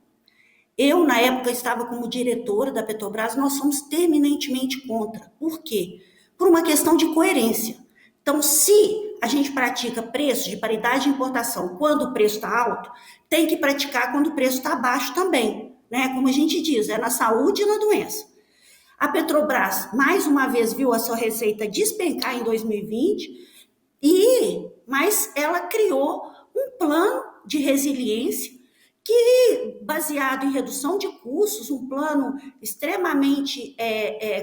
Eu, na época, estava como diretora da Petrobras, nós somos terminantemente contra. Por quê? Por uma questão de coerência. Então, se a gente pratica preço de paridade de importação quando o preço está alto, tem que praticar quando o preço está baixo também, né? Como a gente diz, é na saúde e na doença. A Petrobras, mais uma vez, viu a sua receita despencar em 2020, mas ela criou um plano de resiliência que, baseado em redução de custos, um plano extremamente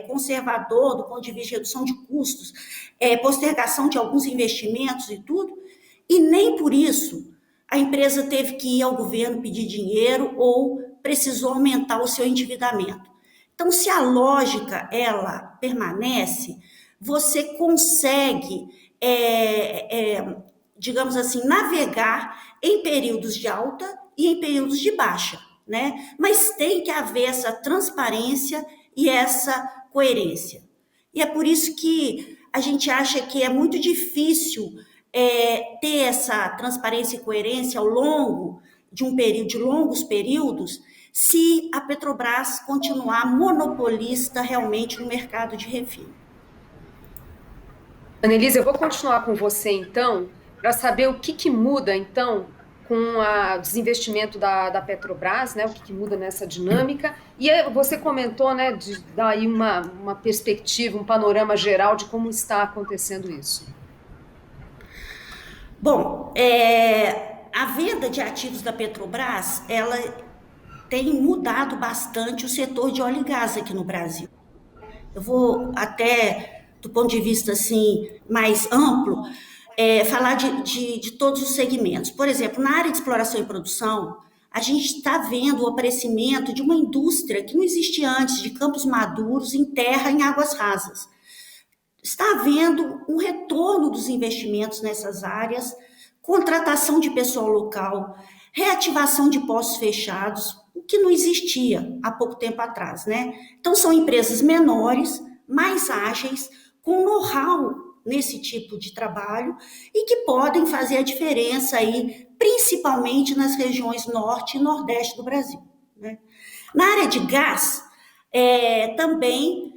conservador do ponto de vista de redução de custos, postergação de alguns investimentos e tudo, e nem por isso a empresa teve que ir ao governo pedir dinheiro ou precisou aumentar o seu endividamento. Então, se a lógica, ela permanece, você consegue, digamos assim, navegar em períodos de alta e em períodos de baixa, né? Mas tem que haver essa transparência e essa coerência. E é por isso que a gente acha que é muito difícil ter essa transparência e coerência ao longo de de longos períodos, se a Petrobras continuar monopolista realmente no mercado de refino. Anelise, eu vou continuar com você, então, para saber o que muda, então, com o desinvestimento da Petrobras, né, o que muda nessa dinâmica. E você comentou, né, de dar aí uma perspectiva, um panorama geral de como está acontecendo isso. Bom, a venda de ativos da Petrobras, ela tem mudado bastante o setor de óleo e gás aqui no Brasil. Eu vou até, do ponto de vista assim, mais amplo, falar de todos os segmentos. Por exemplo, na área de exploração e produção, a gente está vendo o aparecimento de uma indústria que não existia antes, de campos maduros em terra, em águas rasas. Está havendo um retorno dos investimentos nessas áreas, contratação de pessoal local, reativação de postos fechados, o que não existia há pouco tempo atrás, né? Então, são empresas menores, mais ágeis, com know-how nesse tipo de trabalho e que podem fazer a diferença aí, principalmente nas regiões norte e nordeste do Brasil, né? Na área de gás, também,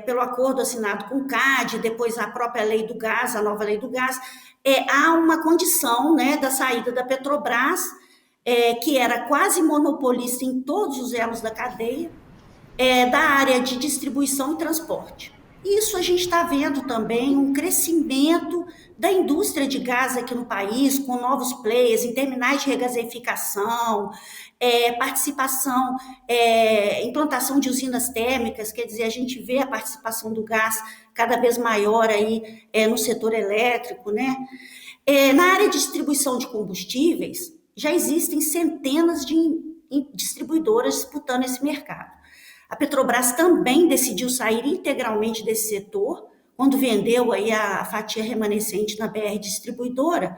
pelo acordo assinado com o CAD, depois a própria lei do gás, a nova lei do gás, há uma condição, né, da saída da Petrobras, que era quase monopolista em todos os elos da cadeia, da área de distribuição e transporte. Isso a gente está vendo também um crescimento da indústria de gás aqui no país, com novos players em terminais de regasificação, participação, implantação de usinas térmicas, quer dizer, a gente vê a participação do gás cada vez maior aí no setor elétrico, né? Na área de distribuição de combustíveis, já existem centenas de distribuidoras disputando esse mercado. A Petrobras também decidiu sair integralmente desse setor, quando vendeu aí a fatia remanescente na BR Distribuidora.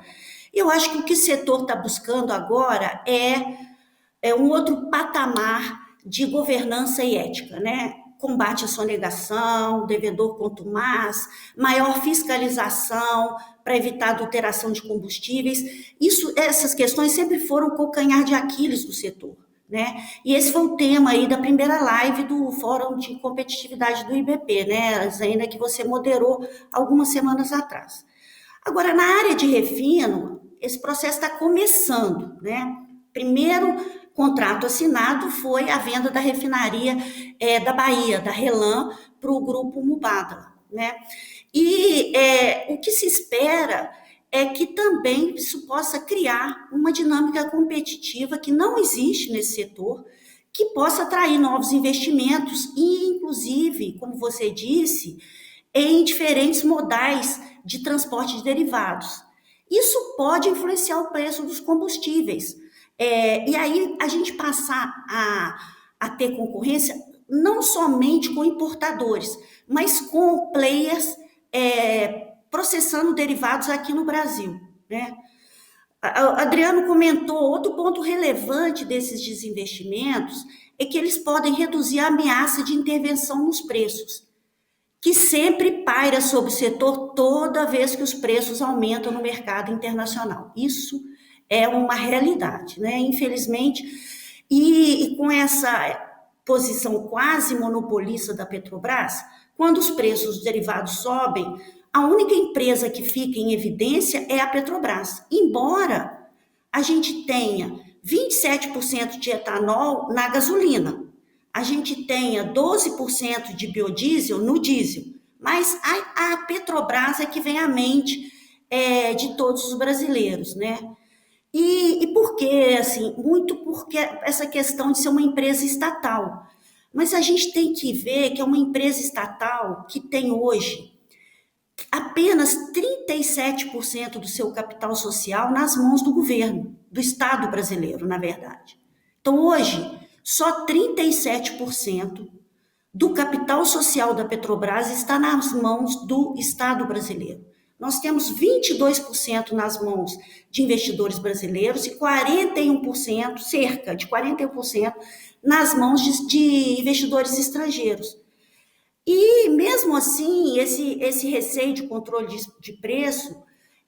E eu acho que o que o setor está buscando agora é um outro patamar de governança e ética, né? Combate à sonegação, devedor contumaz, maior fiscalização para evitar adulteração de combustíveis. Essas questões sempre foram o calcanhar de Aquiles do setor, né? E esse foi o tema aí da primeira live do Fórum de Competitividade do IBP, né, Zaina, que você moderou algumas semanas atrás. Agora, na área de refino, esse processo está começando, né? Primeiro contrato assinado foi a venda da refinaria da Bahia, da RLAM, para o grupo Mubadala, né? E o que se espera é que também isso possa criar uma dinâmica competitiva que não existe nesse setor, que possa atrair novos investimentos e, inclusive, como você disse, em diferentes modais de transporte de derivados. Isso pode influenciar o preço dos combustíveis. E aí a gente passar a ter concorrência não somente com importadores, mas com players processando derivados aqui no Brasil, né? Adriano comentou, outro ponto relevante desses desinvestimentos é que eles podem reduzir a ameaça de intervenção nos preços, que sempre paira sobre o setor toda vez que os preços aumentam no mercado internacional. Isso é uma realidade, né? Infelizmente, e com essa posição quase monopolista da Petrobras, quando os preços dos derivados sobem, a única empresa que fica em evidência é a Petrobras, embora a gente tenha 27% de etanol na gasolina, a gente tenha 12% de biodiesel no diesel, mas a Petrobras é que vem à mente de todos os brasileiros, né? E por quê? Assim, muito porque essa questão de ser uma empresa estatal. Mas a gente tem que ver que é uma empresa estatal que tem hoje apenas 37% do seu capital social nas mãos do governo, do Estado brasileiro, na verdade. Então, hoje, só 37% do capital social da Petrobras está nas mãos do Estado brasileiro. Nós temos 22% nas mãos de investidores brasileiros e 41%, cerca de 41%, nas mãos de investidores estrangeiros. E, mesmo assim, esse receio de controle de preço,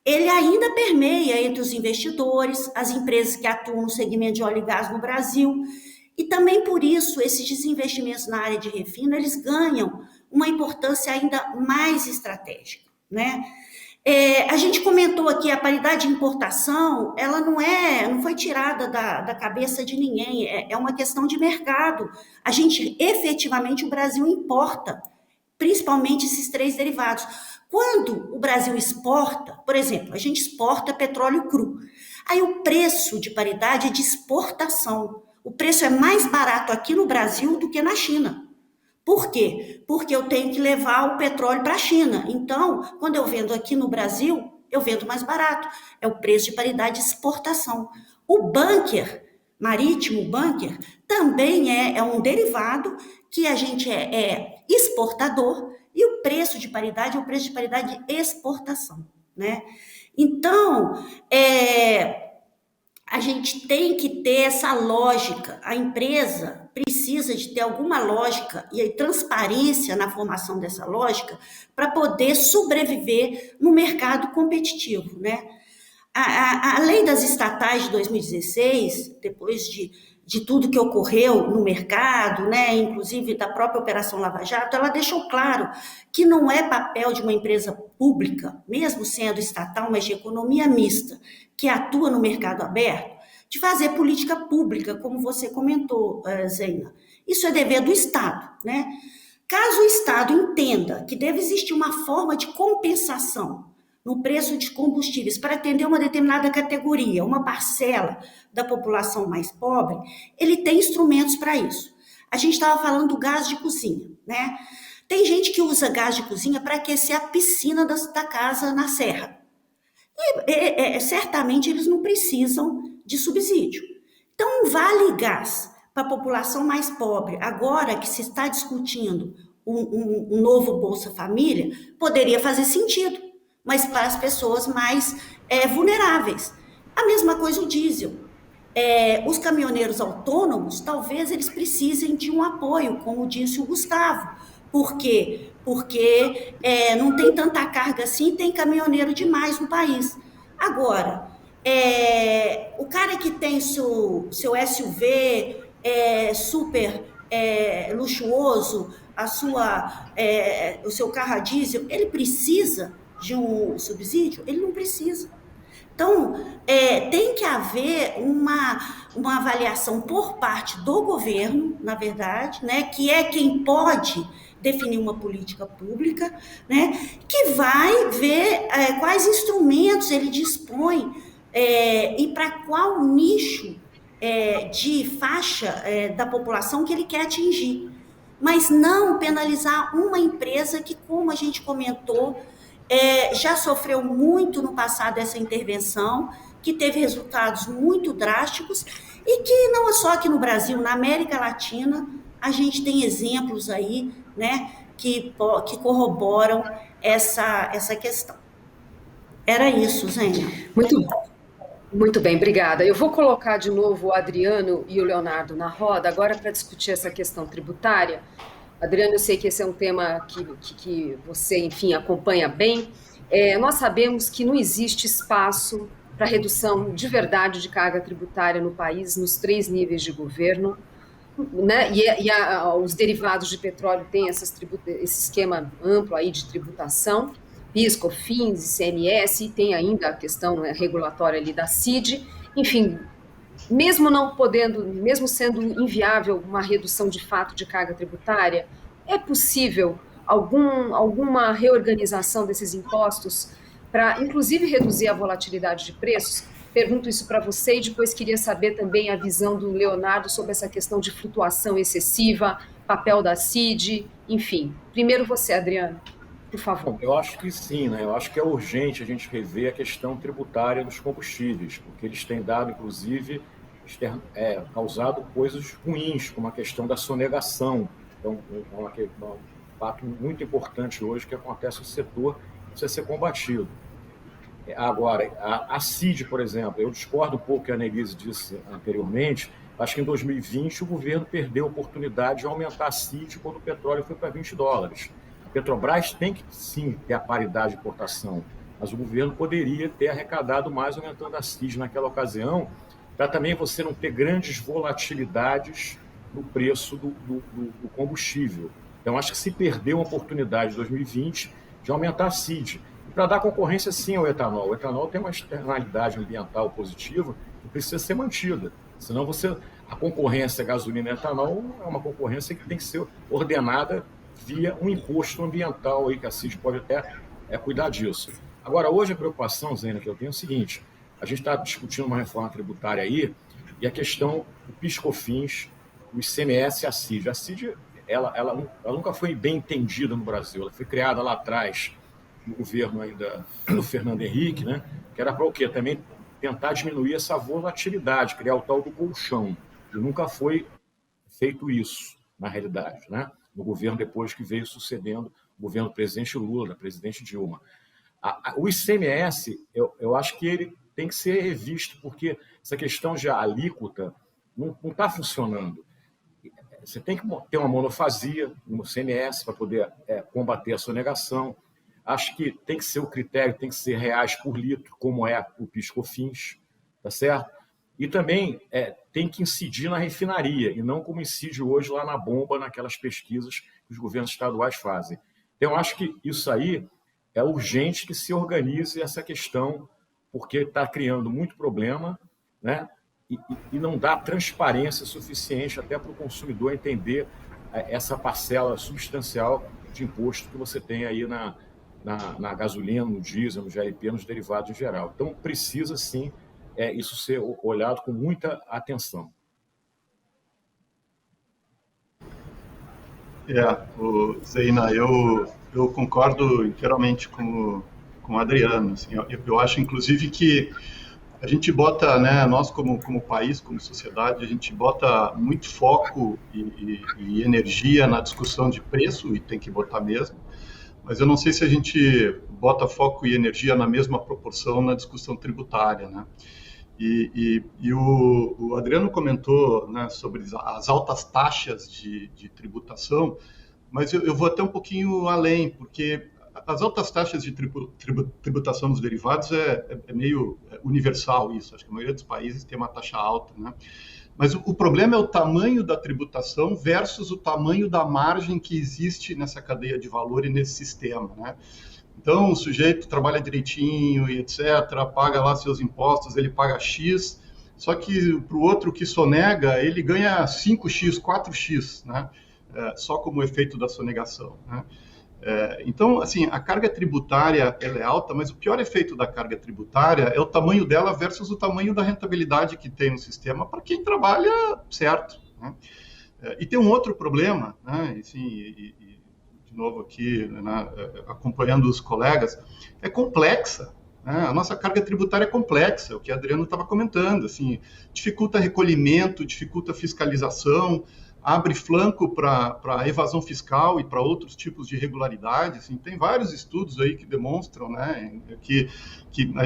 ele ainda permeia entre os investidores, as empresas que atuam no segmento de óleo e gás no Brasil, e também por isso, esses desinvestimentos na área de refino, eles ganham uma importância ainda mais estratégica, né? A gente comentou aqui, a paridade de importação, ela não foi tirada da cabeça de ninguém, é uma questão de mercado. A gente, efetivamente, o Brasil importa, principalmente esses 3 derivados. Quando o Brasil exporta, por exemplo, a gente exporta petróleo cru, aí o preço de paridade é de exportação. O preço é mais barato aqui no Brasil do que na China. Por quê? Porque eu tenho que levar o petróleo para a China. Então, quando eu vendo aqui no Brasil, eu vendo mais barato. É o preço de paridade de exportação. O bunker marítimo, o bunker, também é um derivado que a gente é exportador e o preço de paridade é o preço de paridade de exportação, né? Então, a gente tem que ter essa lógica. A empresa precisa de ter alguma lógica e transparência na formação dessa lógica para poder sobreviver no mercado competitivo, né? A lei das estatais de 2016, depois de tudo que ocorreu no mercado, né, inclusive da própria Operação Lava Jato, ela deixou claro que não é papel de uma empresa pública, mesmo sendo estatal, mas de economia mista, que atua no mercado aberto, de fazer política pública, como você comentou, Zeina. Isso é dever do Estado, né? Caso o Estado entenda que deve existir uma forma de compensação no preço de combustíveis para atender uma determinada categoria, uma parcela da população mais pobre, ele tem instrumentos para isso. A gente estava falando do gás de cozinha, né? Tem gente que usa gás de cozinha para aquecer a piscina da casa na serra. E certamente eles não precisam de subsídio. Então, um vale gás para a população mais pobre, agora que se está discutindo um novo Bolsa Família, poderia fazer sentido, mas para as pessoas mais vulneráveis. A mesma coisa o diesel. Os caminhoneiros autônomos, talvez eles precisem de um apoio, como disse o Gustavo. Por quê? Porque não tem tanta carga assim, tem caminhoneiro demais no país. Agora, o cara que tem seu SUV super luxuoso, o seu carro a diesel, ele precisa de um subsídio? Ele não precisa. Então, tem que haver uma avaliação por parte do governo, na verdade, né, que é quem pode definir uma política pública, né, que vai ver quais instrumentos ele dispõe e para qual nicho de faixa da população que ele quer atingir. Mas não penalizar uma empresa que, como a gente comentou, já sofreu muito no passado essa intervenção, que teve resultados muito drásticos e que não é só aqui no Brasil, na América Latina, a gente tem exemplos aí, né, que corroboram essa questão. Era isso, Zênia. Muito bem, obrigada. Eu vou colocar de novo o Adriano e o Leonardo na roda, agora para discutir essa questão tributária. Adriano, eu sei que esse é um tema que você, enfim, acompanha bem. Nós sabemos que não existe espaço para redução de verdade de carga tributária no país, nos 3 níveis de governo, né? Os derivados de petróleo têm esse esquema amplo aí de tributação, PIS, COFINS, ICMS, e tem ainda a questão regulatória ali da CID. Enfim, mesmo não podendo, mesmo sendo inviável uma redução de fato de carga tributária, é possível alguma reorganização desses impostos para, inclusive, reduzir a volatilidade de preços? Pergunto isso para você e depois queria saber também a visão do Leonardo sobre essa questão de flutuação excessiva, papel da CID, enfim. Primeiro você, Adriano, por favor. Eu acho que sim, né? Eu acho que é urgente a gente rever a questão tributária dos combustíveis, porque eles têm dado, inclusive, causado coisas ruins, como a questão da sonegação. Então, um fato muito importante hoje que acontece no setor, precisa ser combatido. Agora, a CID, por exemplo, eu discordo um pouco que a Annelise disse anteriormente. Acho que em 2020 o governo perdeu a oportunidade de aumentar a CID quando o petróleo foi para $20. A Petrobras tem que, sim, ter a paridade de importação, mas o governo poderia ter arrecadado mais aumentando a CID naquela ocasião, para também você não ter grandes volatilidades no preço do combustível. Então, acho que se perdeu a oportunidade em 2020 de aumentar a CID. E para dar concorrência, sim, ao etanol. O etanol tem uma externalidade ambiental positiva que precisa ser mantida. Senão a concorrência gasolina e etanol é uma concorrência que tem que ser ordenada via um imposto ambiental, aí, que a CID pode até cuidar disso. Agora, hoje a preocupação, Zênia, que eu tenho é o seguinte: a gente está discutindo uma reforma tributária aí, e a questão do PIS/COFINS, o ICMS e a CID. A CID, ela nunca foi bem entendida no Brasil. Ela foi criada lá atrás, no governo ainda do Fernando Henrique, né? Que era para o quê? Também tentar diminuir essa volatilidade, criar o tal do colchão. E nunca foi feito isso, na realidade, né? No governo depois que veio sucedendo o governo do presidente Lula, da presidente Dilma. O ICMS, eu acho que ele tem que ser revisto, porque essa questão de alíquota não está funcionando. Você tem que ter uma monofasia no CMS para poder combater a sonegação. Acho que tem que ser o critério, tem que ser reais por litro, como é o PIS/COFINS, tá certo? E também tem que incidir na refinaria, e não como incide hoje lá na bomba, naquelas pesquisas que os governos estaduais fazem. Então, eu acho que isso aí é urgente que se organize essa questão, porque está criando muito problema, né? E não dá transparência suficiente até para o consumidor entender essa parcela substancial de imposto que você tem aí na gasolina, no diesel, no GLP, nos derivados em geral. Então, precisa, sim, isso ser olhado com muita atenção. Zeina, eu concordo inteiramente com o Adriano. Assim, eu acho, inclusive, que a gente bota, né, nós como país, como sociedade, a gente bota muito foco e energia na discussão de preço, e tem que botar mesmo, mas eu não sei se a gente bota foco e energia na mesma proporção na discussão tributária, né? E o Adriano comentou, né, sobre as altas taxas de tributação, mas eu vou até um pouquinho além, porque as altas taxas de tributação dos derivados é meio universal isso. Acho que a maioria dos países tem uma taxa alta, né? Mas o problema é o tamanho da tributação versus o tamanho da margem que existe nessa cadeia de valor e nesse sistema, né? Então, o sujeito trabalha direitinho e etc., paga lá seus impostos, ele paga X, só que para o outro que sonega, ele ganha 5X, 4X, né? Só como efeito da sonegação, né? Então, assim, a carga tributária ela é alta, mas o pior efeito da carga tributária é o tamanho dela versus o tamanho da rentabilidade que tem no sistema para quem trabalha certo, né? E tem um outro problema, né? Assim, de novo aqui, né, acompanhando os colegas, é complexa, né? A nossa carga tributária é complexa, o que a Adriano estava comentando, assim, dificulta recolhimento, dificulta fiscalização, abre flanco para evasão fiscal e para outros tipos de irregularidade. Assim, tem vários estudos aí que demonstram, né, que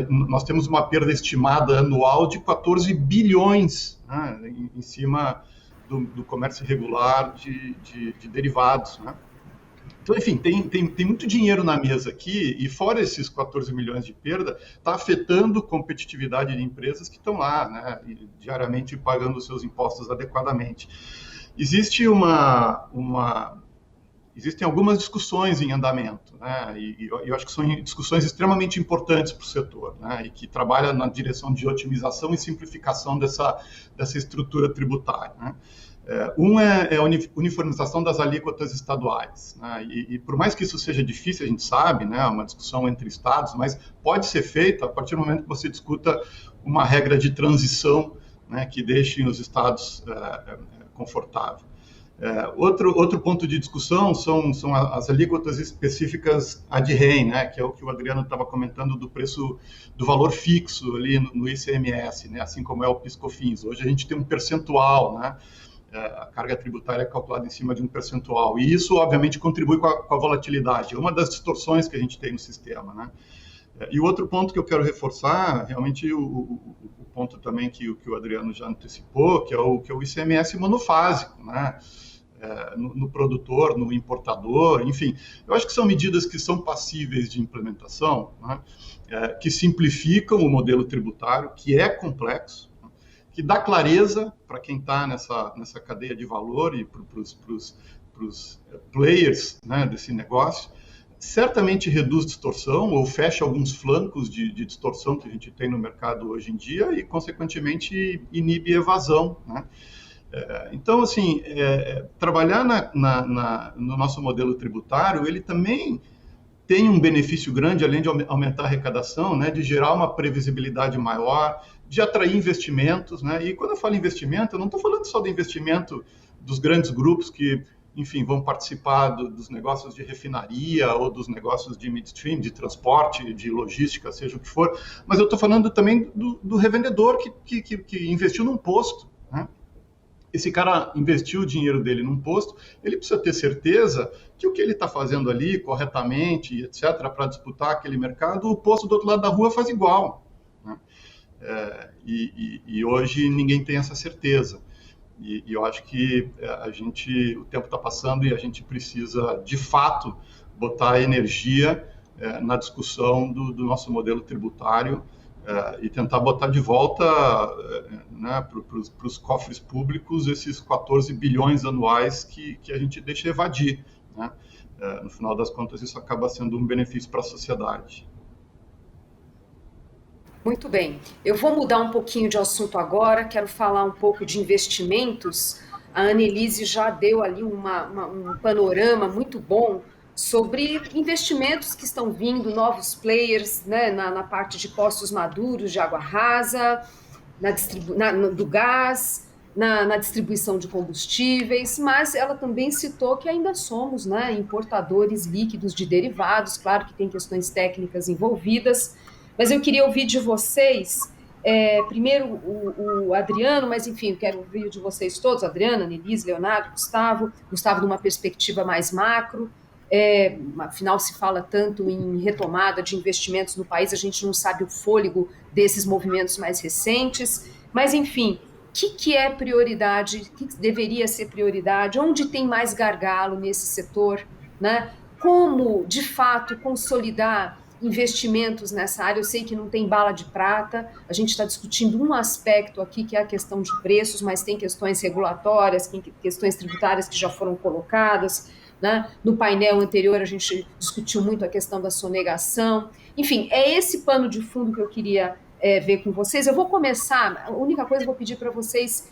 nós temos uma perda estimada anual de 14 bilhões, né, em cima do comércio irregular de derivados, né? Então, enfim, tem muito dinheiro na mesa aqui, e fora esses 14 milhões de perda, está afetando a competitividade de empresas que estão lá, né, diariamente pagando os seus impostos adequadamente. Existem algumas discussões em andamento, né, e eu acho que são discussões extremamente importantes para o setor, né, e que trabalham na direção de otimização e simplificação dessa estrutura tributária, né. Um é a uniformização das alíquotas estaduais, né? E por mais que isso seja difícil, a gente sabe, né, uma discussão entre estados, mas pode ser feita a partir do momento que você discuta uma regra de transição, né, que deixe os estados confortáveis. Outro ponto de discussão são as alíquotas específicas ad rem, né, que é o que o Adriano estava comentando do preço do valor fixo ali no ICMS, né, assim como é o PIS/COFINS. Hoje a gente tem um percentual, né? A carga tributária é calculada em cima de um percentual, e isso, obviamente, contribui com a volatilidade. É uma das distorções que a gente tem no sistema, né? E o outro ponto que eu quero reforçar, realmente, o ponto também que o Adriano já antecipou, que é o ICMS monofásico, né? No produtor, no importador, enfim. Eu acho que são medidas que são passíveis de implementação, né? Que simplificam o modelo tributário, que é complexo, que dá clareza para quem está nessa cadeia de valor e para os players, né, desse negócio. Certamente reduz distorção ou fecha alguns flancos de distorção que a gente tem no mercado hoje em dia e, consequentemente, inibe evasão, né? Então, assim, trabalhar no nosso modelo tributário, ele também tem um benefício grande, além de aumentar a arrecadação, né, de gerar uma previsibilidade maior, de atrair investimentos, né? E quando eu falo investimento, eu não estou falando só do investimento dos grandes grupos que, enfim, vão participar dos negócios de refinaria ou dos negócios de midstream, de transporte, de logística, seja o que for, mas eu estou falando também do revendedor que investiu num posto, né? Esse cara investiu o dinheiro dele num posto, ele precisa ter certeza que o que ele está fazendo ali corretamente, etc., para disputar aquele mercado, o posto do outro lado da rua faz igual, né? e hoje ninguém tem essa certeza. E eu acho que o tempo está passando e a gente precisa, de fato, botar energia na discussão do nosso modelo tributário e tentar botar de volta para os cofres públicos esses 14 bilhões anuais que a gente deixa evadir, né? No final das contas, isso acaba sendo um benefício para a sociedade. Muito bem. Eu vou mudar um pouquinho de assunto agora, quero falar um pouco de investimentos. A Annelise já deu ali um panorama muito bom sobre investimentos que estão vindo, novos players, né, na parte de postos maduros, de água rasa, do gás, na distribuição de combustíveis, mas ela também citou que ainda somos, né, importadores líquidos de derivados, claro que tem questões técnicas envolvidas, mas eu queria ouvir de vocês, primeiro o Adriano, mas enfim, quero ouvir de vocês todos, Adriana, Annelise, Leonardo, Gustavo numa perspectiva mais macro, afinal se fala tanto em retomada de investimentos no país, a gente não sabe o fôlego desses movimentos mais recentes, mas enfim, o que é prioridade, o que deveria ser prioridade, onde tem mais gargalo nesse setor, né? Como, de fato, consolidar investimentos nessa área. Eu sei que não tem bala de prata, a gente está discutindo um aspecto aqui, que é a questão de preços, mas tem questões regulatórias, questões tributárias que já foram colocadas, né? No painel anterior a gente discutiu muito a questão da sonegação. Enfim, é esse pano de fundo que eu queria ver com vocês. Eu vou começar, a única coisa que eu vou pedir para vocês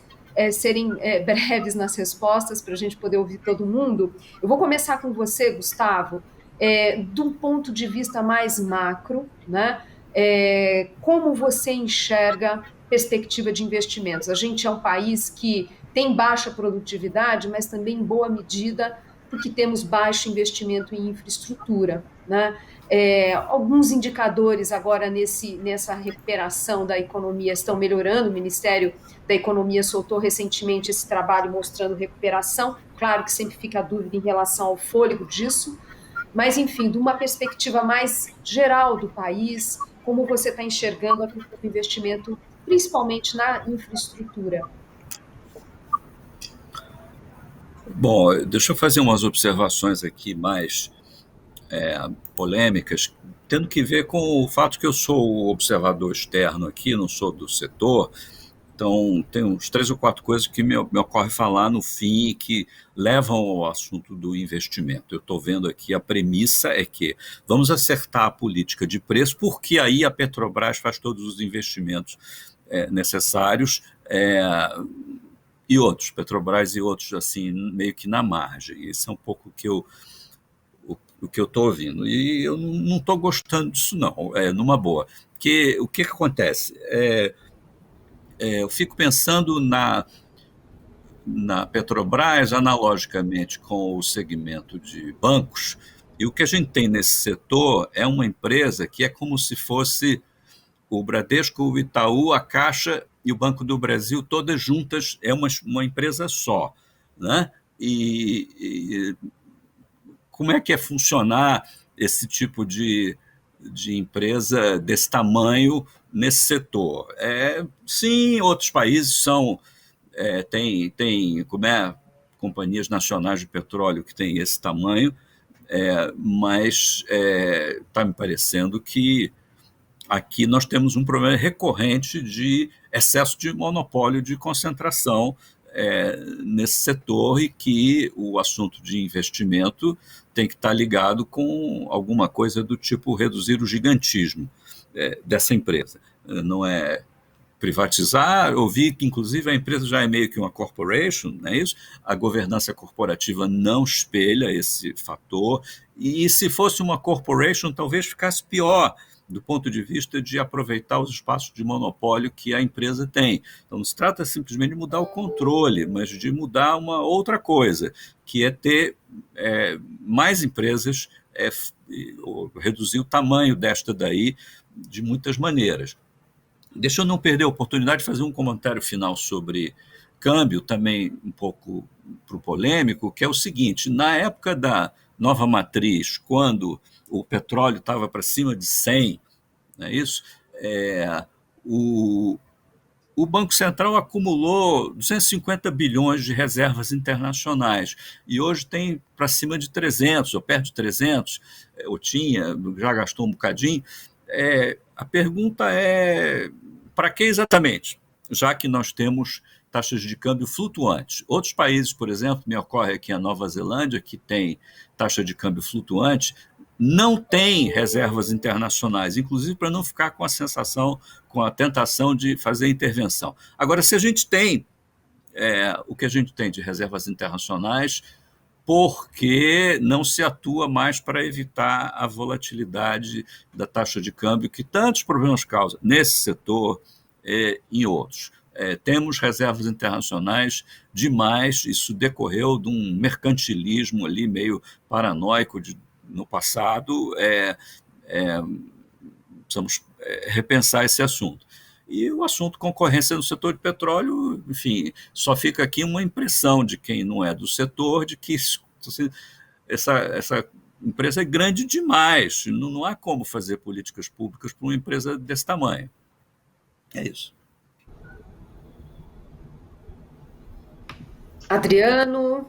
serem breves nas respostas, para a gente poder ouvir todo mundo. Eu vou começar com você, Gustavo, de um ponto de vista mais macro, né? Como você enxerga perspectiva de investimentos? A gente é um país que tem baixa produtividade, mas também em boa medida porque temos baixo investimento em infraestrutura, né? Alguns indicadores agora nessa recuperação da economia estão melhorando. O Ministério da Economia soltou recentemente esse trabalho mostrando recuperação. Claro que sempre fica a dúvida em relação ao fôlego disso, mas, enfim, de uma perspectiva mais geral do país, como você está enxergando o investimento, principalmente na infraestrutura? Bom, deixa eu fazer umas observações aqui mais polêmicas, tendo que ver com o fato que eu sou o observador externo aqui, não sou do setor. Então, tem uns 3 ou 4 coisas que me ocorre falar no fim e que levam ao assunto do investimento. Eu estou vendo aqui, a premissa é que vamos acertar a política de preço, porque aí a Petrobras faz todos os investimentos necessários, e outros, Petrobras e outros, assim, meio que na margem. Isso é um pouco o que eu estou ouvindo. E eu não estou gostando disso, não, numa boa. Porque o que acontece? Eu fico pensando na Petrobras analogicamente com o segmento de bancos, e o que a gente tem nesse setor é uma empresa que é como se fosse o Bradesco, o Itaú, a Caixa e o Banco do Brasil, todas juntas, é uma empresa só, né? E como é que é funcionar esse tipo de empresa desse tamanho nesse setor? Sim, outros países têm companhias nacionais de petróleo que têm esse tamanho, mas está me parecendo que aqui nós temos um problema recorrente de excesso de monopólio, de concentração nesse setor, e que o assunto de investimento tem que estar ligado com alguma coisa do tipo reduzir o gigantismo dessa empresa. Não é privatizar. Eu vi que, inclusive, a empresa já é meio que uma corporation, não é isso? A governança corporativa não espelha esse fator, e se fosse uma corporation, talvez ficasse pior, do ponto de vista de aproveitar os espaços de monopólio que a empresa tem. Então, não se trata simplesmente de mudar o controle, mas de mudar uma outra coisa, que é ter mais empresas, reduzir o tamanho desta daí de muitas maneiras. Deixa eu não perder a oportunidade de fazer um comentário final sobre câmbio, também um pouco para o polêmico, que é o seguinte: na época da nova matriz, quando o petróleo estava para cima de 100, não é isso? o Banco Central acumulou 250 bilhões de reservas internacionais e hoje tem para cima de 300, ou perto de 300, ou tinha, já gastou um bocadinho. A pergunta é, para que exatamente? Já que nós temos taxas de câmbio flutuantes. Outros países, por exemplo, me ocorre aqui a Nova Zelândia, que tem taxa de câmbio flutuante, não tem reservas internacionais, inclusive para não ficar com a sensação, com a tentação de fazer intervenção. Agora, se a gente tem o que a gente tem de reservas internacionais, por que não se atua mais para evitar a volatilidade da taxa de câmbio que tantos problemas causa nesse setor e em outros? Temos reservas internacionais demais, isso decorreu de um mercantilismo ali meio paranoico no passado, precisamos repensar esse assunto. E o assunto concorrência no setor de petróleo, enfim, só fica aqui uma impressão de quem não é do setor, de que essa empresa é grande demais, não há como fazer políticas públicas para uma empresa desse tamanho. É isso. Adriano,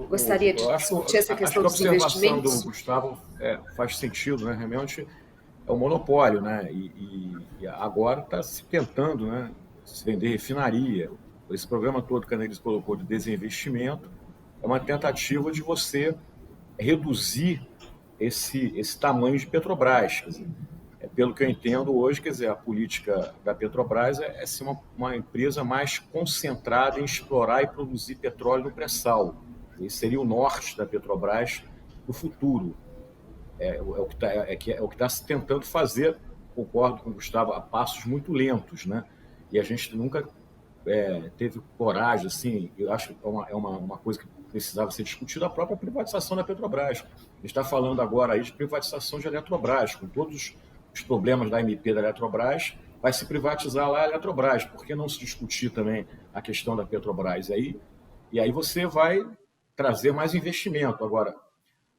gostaria de discutir essa questão dos investimentos? A observação do Gustavo faz sentido, né? Realmente é um monopólio, né? E agora está se tentando, né, se vender refinaria. Esse programa todo que a Annelise colocou de desinvestimento é uma tentativa de você reduzir esse tamanho de Petrobras. Quer dizer, pelo que eu entendo hoje, quer dizer, a política da Petrobras é ser uma empresa mais concentrada em explorar e produzir petróleo no pré-sal. Esse seria o norte da Petrobras no futuro. É o que está se tentando fazer, concordo com o Gustavo, a passos muito lentos, né? E a gente nunca teve coragem, assim, eu acho que é uma coisa que precisava ser discutida, a própria privatização da Petrobras. A gente está falando agora aí de privatização de Eletrobras, com todos os problemas da MP da Eletrobras, vai se privatizar lá a Eletrobras. Por que não se discutir também a questão da Petrobras? E aí você vai trazer mais investimento. Agora,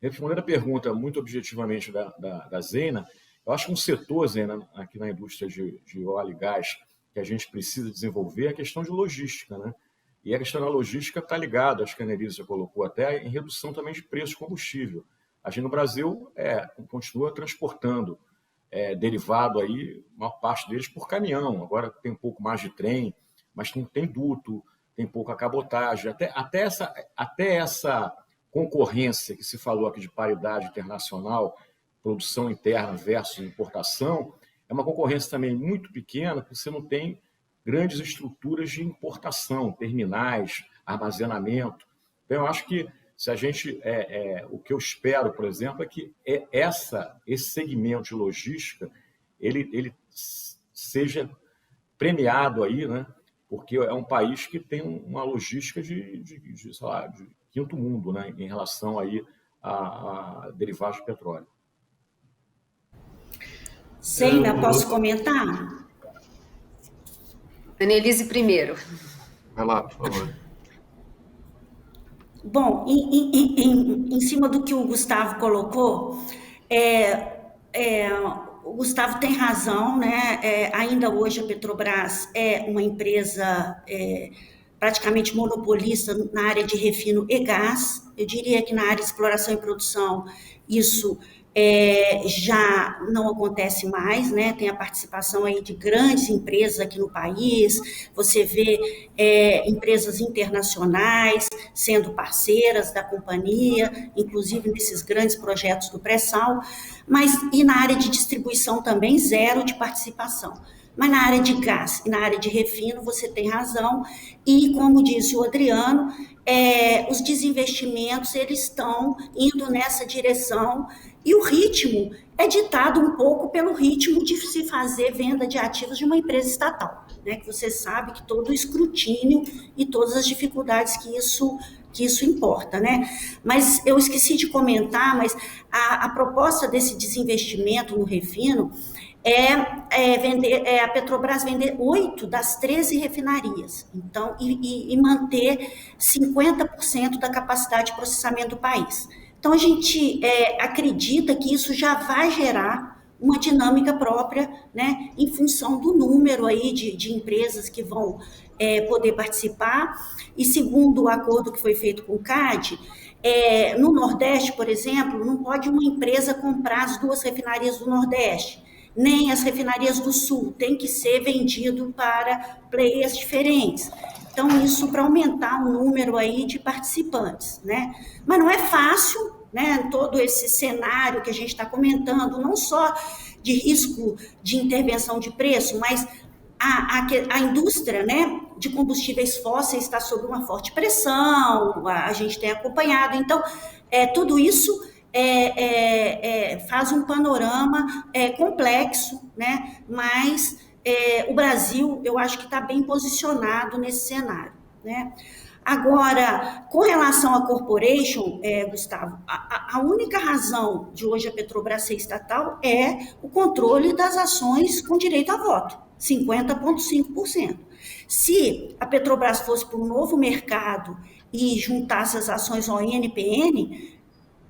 respondendo a pergunta muito objetivamente da Zena, eu acho que um setor, Zena, aqui na indústria de óleo e gás, que a gente precisa desenvolver é a questão de logística, né? E a questão da logística está ligada, acho que a Annelise já colocou até, em redução também de preço de combustível. A gente no Brasil continua transportando derivado aí, a maior parte deles por caminhão. Agora tem um pouco mais de trem, mas não tem duto, tem pouca cabotagem. Até essa concorrência que se falou aqui de paridade internacional, produção interna versus importação, é uma concorrência também muito pequena, porque você não tem grandes estruturas de importação, terminais, armazenamento. Então, eu acho que se a gente, o que eu espero, por exemplo, é que esse segmento de logística ele seja premiado aí, né? Porque é um país que tem uma logística de quinto mundo, né? Em relação aí a derivados de petróleo. Zena, posso comentar? Annelise primeiro. Vai lá, por favor. Bom, em cima do que o Gustavo colocou, o Gustavo tem razão, né? Ainda hoje a Petrobras é uma empresa praticamente monopolista na área de refino e gás. Eu diria que na área de exploração e produção isso já não acontece mais, né? Tem a participação aí de grandes empresas aqui no país, você vê empresas internacionais sendo parceiras da companhia, inclusive nesses grandes projetos do pré-sal, e na área de distribuição também zero de participação. Mas na área de gás e na área de refino você tem razão, e como disse o Adriano, os desinvestimentos eles estão indo nessa direção, e o ritmo é ditado um pouco pelo ritmo de se fazer venda de ativos de uma empresa estatal, né? Que você sabe que todo o escrutínio e todas as dificuldades que isso importa, né? Mas eu esqueci de comentar, mas a proposta desse desinvestimento no refino a Petrobras vender 8 das 13 refinarias, então, e manter 50% da capacidade de processamento do país. Então, a gente acredita que isso já vai gerar uma dinâmica própria, né, em função do número aí de empresas que vão poder participar. E segundo o acordo que foi feito com o CAD, no Nordeste, por exemplo, não pode uma empresa comprar as 2 refinarias do Nordeste, nem as refinarias do Sul, tem que ser vendido para players diferentes. Então, isso para aumentar o número aí de participantes, né? Mas não é fácil, né? Todo esse cenário que a gente está comentando, não só de risco de intervenção de preço, mas a indústria, né, de combustíveis fósseis está sob uma forte pressão, a gente tem acompanhado. Então, tudo isso faz um panorama complexo, né? Mas o Brasil, eu acho que está bem posicionado nesse cenário, né? Agora, com relação à corporation, Gustavo, a única razão de hoje a Petrobras ser estatal é o controle das ações com direito a voto, 50,5%. Se a Petrobras fosse para um novo mercado e juntasse as ações ao INPN,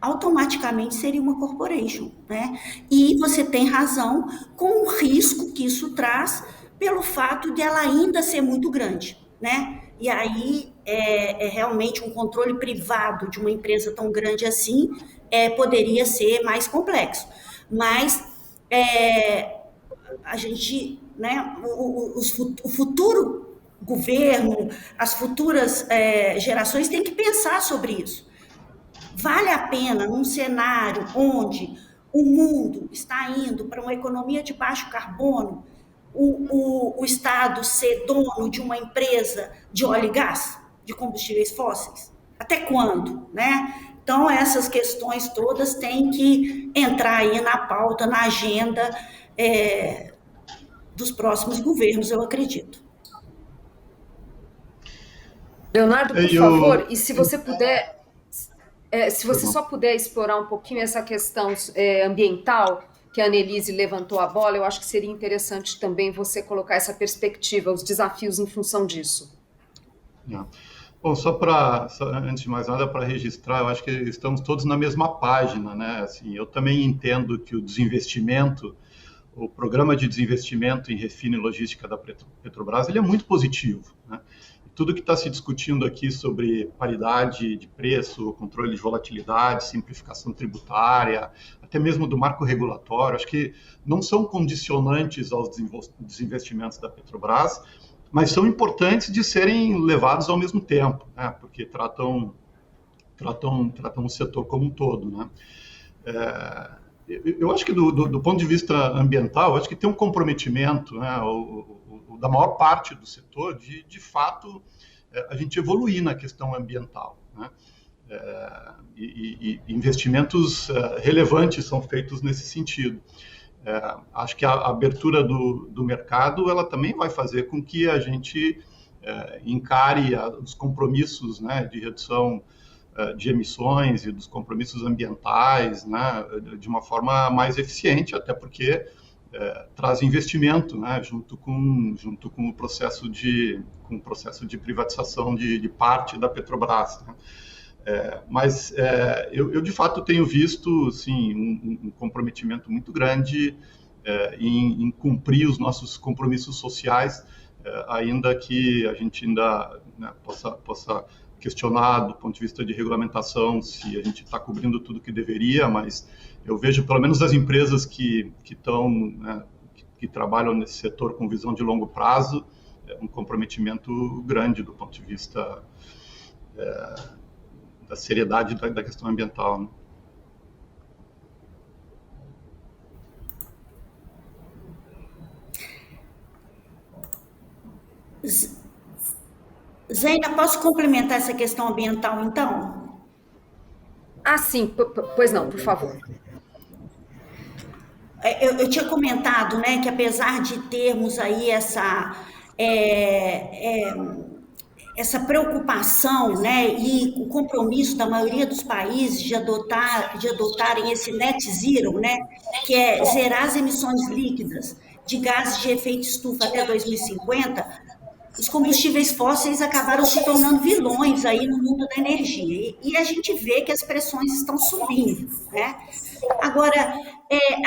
automaticamente seria uma corporation, né? E você tem razão com o risco que isso traz pelo fato de ela ainda ser muito grande, né? E aí, realmente um controle privado de uma empresa tão grande assim poderia ser mais complexo. Mas a gente, né, o futuro governo, as futuras gerações têm que pensar sobre isso. Vale a pena, num cenário onde o mundo está indo para uma economia de baixo carbono, o Estado ser dono de uma empresa de óleo e gás, de combustíveis fósseis? Até quando, né? Então, essas questões todas têm que entrar aí na pauta, na agenda dos próximos governos, eu acredito. Leonardo, por favor, e se você puder... se você só puder explorar um pouquinho essa questão ambiental, que a Annelise levantou a bola, eu acho que seria interessante também você colocar essa perspectiva, os desafios em função disso. Bom, antes de mais nada, para registrar, eu acho que estamos todos na mesma página, né? Assim, eu também entendo que o desinvestimento, o programa de desinvestimento em refino e logística da Petrobras, ele é muito positivo, né? Tudo que está se discutindo aqui sobre paridade de preço, controle de volatilidade, simplificação tributária, até mesmo do marco regulatório, acho que não são condicionantes aos desinvestimentos da Petrobras, mas são importantes de serem levados ao mesmo tempo, né? Porque tratam o setor como um todo, né? Eu acho que do ponto de vista ambiental, acho que tem um comprometimento, né, da maior parte do setor de fato, a gente evoluir na questão ambiental, né? E investimentos relevantes são feitos nesse sentido. Acho que a abertura do mercado, ela também vai fazer com que a gente encare os compromissos, né, de redução de emissões e dos compromissos ambientais, né, de uma forma mais eficiente, até porque traz investimento, né, junto com o processo de privatização de parte da Petrobras, né? Mas eu de fato tenho visto, sim, um comprometimento muito grande em cumprir os nossos compromissos sociais, ainda que a gente ainda, né, possa questionar do ponto de vista de regulamentação se a gente está cobrindo tudo que deveria, mas eu vejo, pelo menos as empresas que trabalham nesse setor com visão de longo prazo, um comprometimento grande do ponto de vista da seriedade da questão ambiental, né? Zeina, posso complementar essa questão ambiental, então? Sim, pois não, por favor. Eu tinha comentado, né, que apesar de termos aí essa preocupação, né, e o compromisso da maioria dos países de adotarem esse net zero, né, que é zerar as emissões líquidas de gases de efeito estufa até 2050, os combustíveis fósseis acabaram se tornando vilões aí no mundo da energia. E a gente vê que as pressões estão subindo, né? Agora,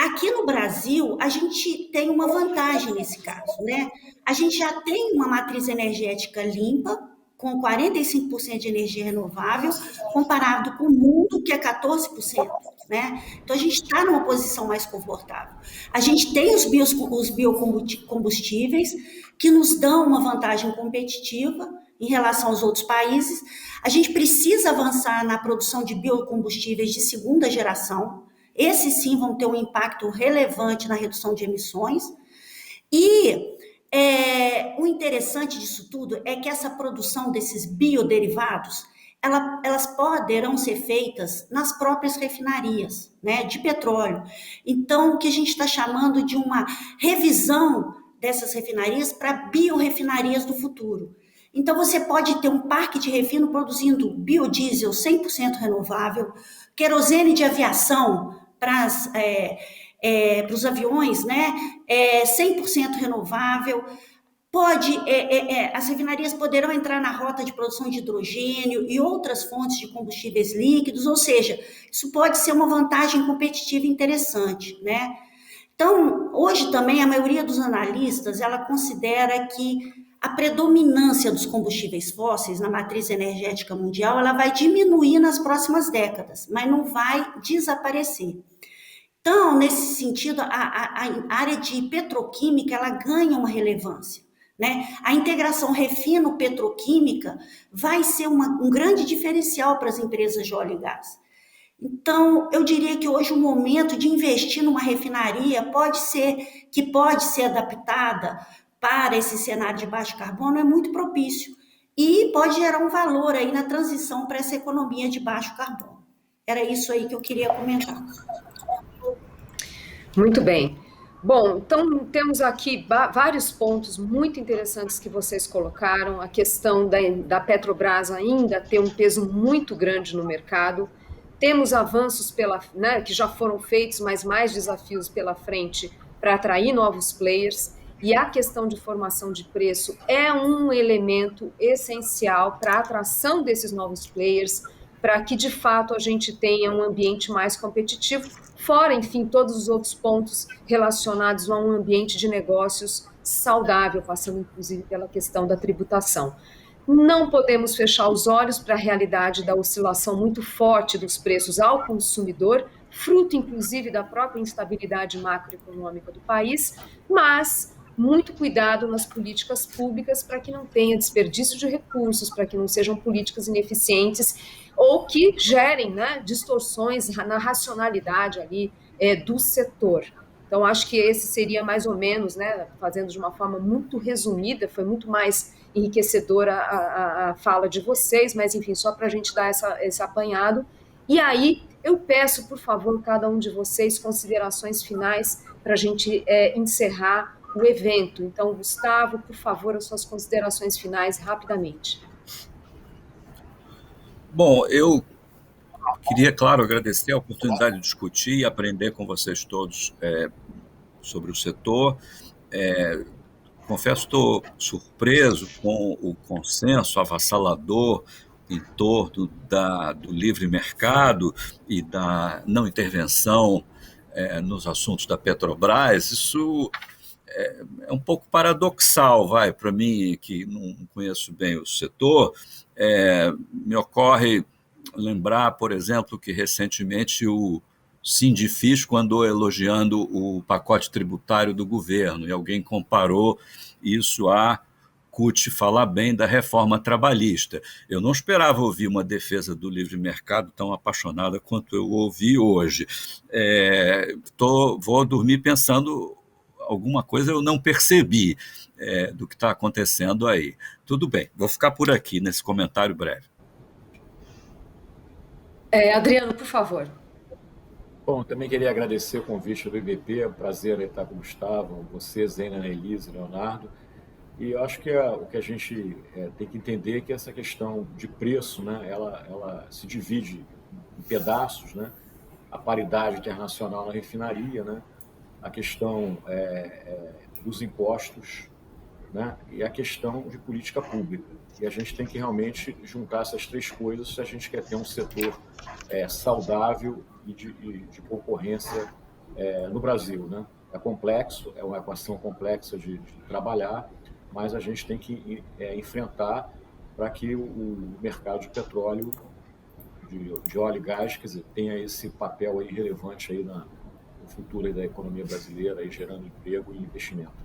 aqui no Brasil, a gente tem uma vantagem nesse caso, né? A gente já tem uma matriz energética limpa, com 45% de energia renovável, comparado com o mundo, que é 14%. Né? Então, a gente está numa posição mais confortável. A gente tem os biocombustíveis, que nos dão uma vantagem competitiva em relação aos outros países. A gente precisa avançar na produção de biocombustíveis de segunda geração. Esses, sim, vão ter um impacto relevante na redução de emissões. E o interessante disso tudo é que essa produção desses bioderivados, elas poderão ser feitas nas próprias refinarias, né, de petróleo. Então, o que a gente está chamando de uma revisão dessas refinarias para biorrefinarias do futuro. Então, você pode ter um parque de refino produzindo biodiesel 100% renovável, querosene de aviação para os aviões, né, 100% renovável. As refinarias poderão entrar na rota de produção de hidrogênio e outras fontes de combustíveis líquidos, ou seja, isso pode ser uma vantagem competitiva interessante, né? Então, hoje também a maioria dos analistas, ela considera que a predominância dos combustíveis fósseis na matriz energética mundial, ela vai diminuir nas próximas décadas, mas não vai desaparecer. Então, nesse sentido, a área de petroquímica, ela ganha uma relevância, né? A integração refino-petroquímica vai ser um grande diferencial para as empresas de óleo e gás. Então, eu diria que hoje o momento de investir numa refinaria pode ser adaptada para esse cenário de baixo carbono é muito propício e pode gerar um valor aí na transição para essa economia de baixo carbono. Era isso aí que eu queria comentar. Muito bem. Bom, então temos aqui vários pontos muito interessantes que vocês colocaram. A questão da Petrobras ainda ter um peso muito grande no mercado. Temos avanços que já foram feitos, mas mais desafios pela frente para atrair novos players. E a questão de formação de preço é um elemento essencial para a atração desses novos players, para que, de fato, a gente tenha um ambiente mais competitivo, fora, enfim, todos os outros pontos relacionados a um ambiente de negócios saudável, passando, inclusive, pela questão da tributação. Não podemos fechar os olhos para a realidade da oscilação muito forte dos preços ao consumidor, fruto, inclusive, da própria instabilidade macroeconômica do país, mas muito cuidado nas políticas públicas para que não tenha desperdício de recursos, para que não sejam políticas ineficientes ou que gerem, né, distorções na racionalidade ali do setor. Então, acho que esse seria mais ou menos, né, fazendo de uma forma muito resumida, foi muito mais enriquecedora a fala de vocês, mas, enfim, só para a gente dar esse apanhado. E aí, eu peço, por favor, cada um de vocês, considerações finais para a gente encerrar o evento. Então, Gustavo, por favor, as suas considerações finais, rapidamente. Bom, eu queria, claro, agradecer a oportunidade de discutir e aprender com vocês todos sobre o setor. Confesso que estou surpreso com o consenso avassalador em torno do livre mercado e da não intervenção nos assuntos da Petrobras. Isso é um pouco paradoxal, para mim, que não conheço bem o setor. Me ocorre lembrar, por exemplo, que recentemente o Sindifisco andou elogiando o pacote tributário do governo, e alguém comparou isso a CUT falar bem da reforma trabalhista. Eu não esperava ouvir uma defesa do livre mercado tão apaixonada quanto eu ouvi hoje. Vou dormir pensando alguma coisa eu não percebi do que está acontecendo aí. Tudo bem, vou ficar por aqui nesse comentário breve. Adriano, por favor. Bom, também queria agradecer o convite do IBP, é um prazer estar com o Gustavo, você, Zena, Elise, Leonardo. E eu acho que o que a gente tem que entender é que essa questão de preço, né, ela se divide em pedaços, né? A paridade internacional na refinaria, né? A questão dos impostos, né, e a questão de política pública. E a gente tem que realmente juntar essas três coisas se a gente quer ter um setor saudável e de concorrência no Brasil, né? É complexo, é uma equação complexa de trabalhar, mas a gente tem que enfrentar para que o mercado de petróleo, de óleo e gás, quer dizer, tenha esse papel aí relevante aí no futuro aí da economia brasileira, aí gerando emprego e investimento.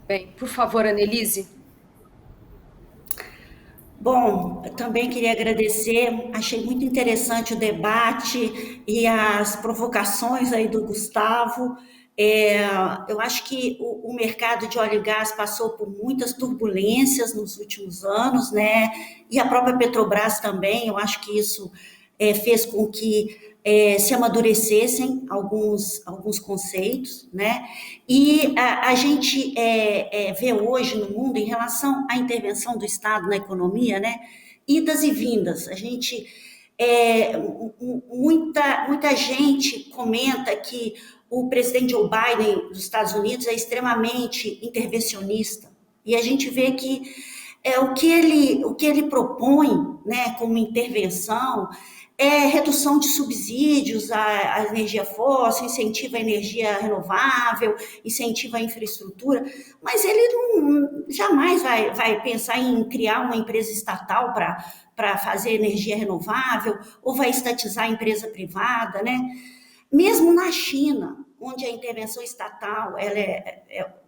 Bem, por favor, Annelise. Bom, eu também queria agradecer, achei muito interessante o debate e as provocações aí do Gustavo. Eu acho que o mercado de óleo e gás passou por muitas turbulências nos últimos anos, né? E a própria Petrobras também, eu acho que isso fez com que se amadurecessem alguns conceitos, né? E a gente vê hoje no mundo, em relação à intervenção do Estado na economia, né? Idas e vindas. A gente, muita gente comenta que o presidente Joe Biden dos Estados Unidos é extremamente intervencionista. E a gente vê que o que ele propõe, né, como intervenção redução de subsídios à energia fóssil, incentiva a energia renovável, incentiva a infraestrutura, mas ele jamais vai pensar em criar uma empresa estatal para fazer energia renovável, ou vai estatizar a empresa privada, né? Mesmo na China, onde a intervenção estatal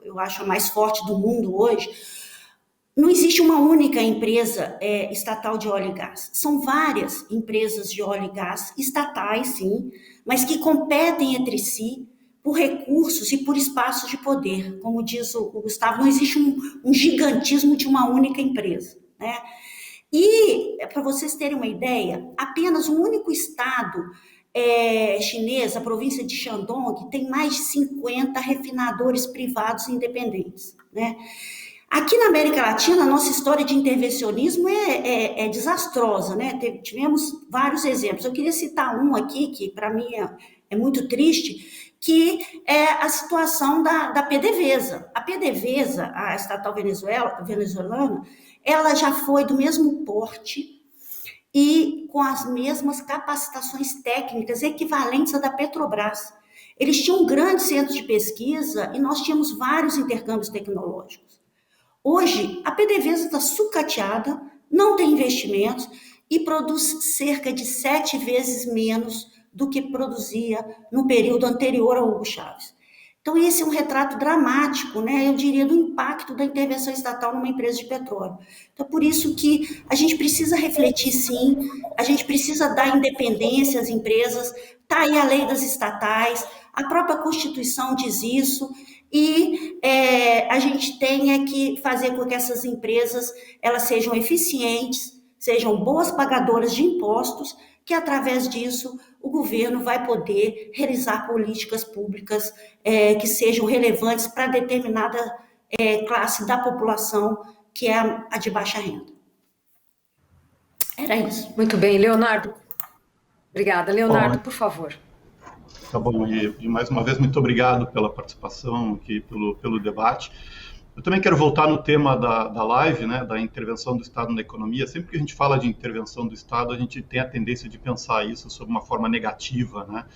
eu acho a mais forte do mundo hoje, não existe uma única empresa estatal de óleo e gás. São várias empresas de óleo e gás, estatais, sim, mas que competem entre si por recursos e por espaços de poder. Como diz o Gustavo, não existe um gigantismo de uma única empresa, né? E, para vocês terem uma ideia, apenas um único estado chinês, a província de Shandong, tem mais de 50 refinadores privados independentes, né? Aqui na América Latina, a nossa história de intervencionismo é desastrosa, né? Tivemos vários exemplos. Eu queria citar um aqui, que para mim é muito triste, que é a situação da PDVSA. A PDVSA, a estatal venezuelana, ela já foi do mesmo porte e com as mesmas capacitações técnicas equivalentes à da Petrobras. Eles tinham um grande centro de pesquisa e nós tínhamos vários intercâmbios tecnológicos. Hoje, a PDVSA está sucateada, não tem investimentos e produz cerca de 7 vezes menos do que produzia no período anterior ao Hugo Chávez. Então, esse é um retrato dramático, né? Eu diria, do impacto da intervenção estatal numa empresa de petróleo. Então, por isso que a gente precisa refletir, sim, a gente precisa dar independência às empresas, está aí a lei das estatais, a própria Constituição diz isso, e a gente tem que fazer com que essas empresas elas sejam eficientes, sejam boas pagadoras de impostos, que através disso o governo vai poder realizar políticas públicas que sejam relevantes para determinada classe da população, que é a de baixa renda. Era isso. Muito bem, Leonardo. Obrigada. Leonardo, por favor. Tá bom, e mais uma vez, muito obrigado pela participação aqui, pelo debate. Eu também quero voltar no tema da live, né, da intervenção do Estado na economia. Sempre que a gente fala de intervenção do Estado, a gente tem a tendência de pensar isso sob uma forma negativa, né,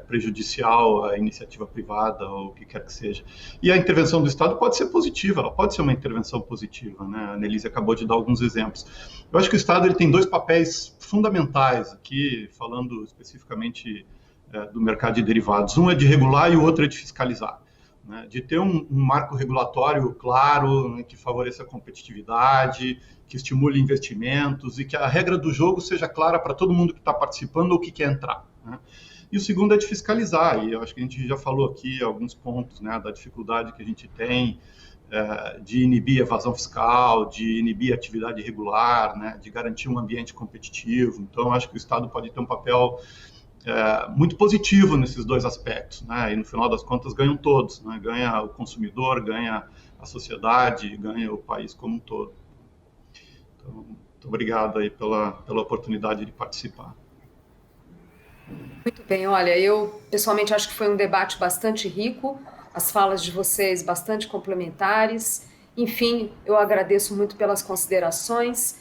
prejudicial à iniciativa privada, ou o que quer que seja. E a intervenção do Estado pode ser positiva, ela pode ser uma intervenção positiva, né? A Annelise acabou de dar alguns exemplos. Eu acho que o Estado ele tem dois papéis fundamentais aqui, falando especificamente do mercado de derivados. Um é de regular e o outro é de fiscalizar. Né, de ter um marco regulatório claro, né, que favoreça a competitividade, que estimule investimentos e que a regra do jogo seja clara para todo mundo que está participando ou que quer entrar. Né. E o segundo é de fiscalizar, e eu acho que a gente já falou aqui alguns pontos, né, da dificuldade que a gente tem de inibir evasão fiscal, de inibir atividade irregular, né, de garantir um ambiente competitivo. Então, eu acho que o Estado pode ter um papel muito positivo nesses dois aspectos, né? E no final das contas ganham todos, né? Ganha o consumidor, ganha a sociedade, ganha o país como um todo. Então, muito obrigado aí pela oportunidade de participar. Muito bem, olha, eu pessoalmente acho que foi um debate bastante rico, as falas de vocês bastante complementares. Enfim, eu agradeço muito pelas considerações,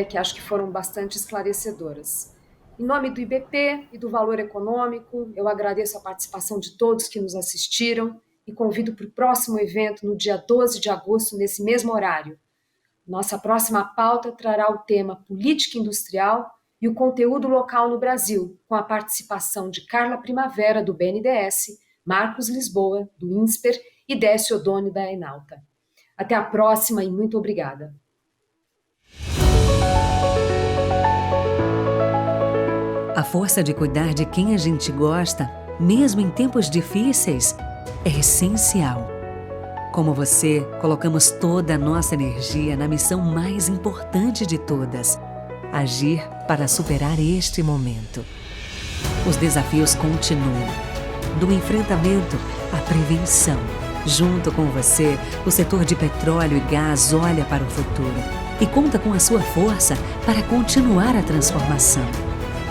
que acho que foram bastante esclarecedoras. Em nome do IBP e do Valor Econômico, eu agradeço a participação de todos que nos assistiram e convido para o próximo evento, no dia 12 de agosto, nesse mesmo horário. Nossa próxima pauta trará o tema Política Industrial e o conteúdo local no Brasil, com a participação de Carla Primavera, do BNDES, Marcos Lisboa, do INSPER, e Décio Odoni, da Enalta. Até a próxima e muito obrigada. A força de cuidar de quem a gente gosta, mesmo em tempos difíceis, é essencial. Como você, colocamos toda a nossa energia na missão mais importante de todas: agir para superar este momento. Os desafios continuam. Do enfrentamento à prevenção. Junto com você, o setor de petróleo e gás olha para o futuro e conta com a sua força para continuar a transformação.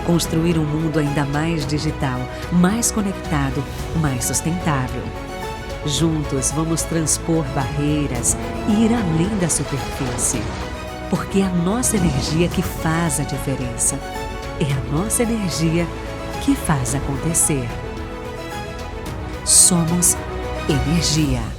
Construir um mundo ainda mais digital, mais conectado, mais sustentável. Juntos vamos transpor barreiras e ir além da superfície. Porque é a nossa energia que faz a diferença. É a nossa energia que faz acontecer. Somos energia.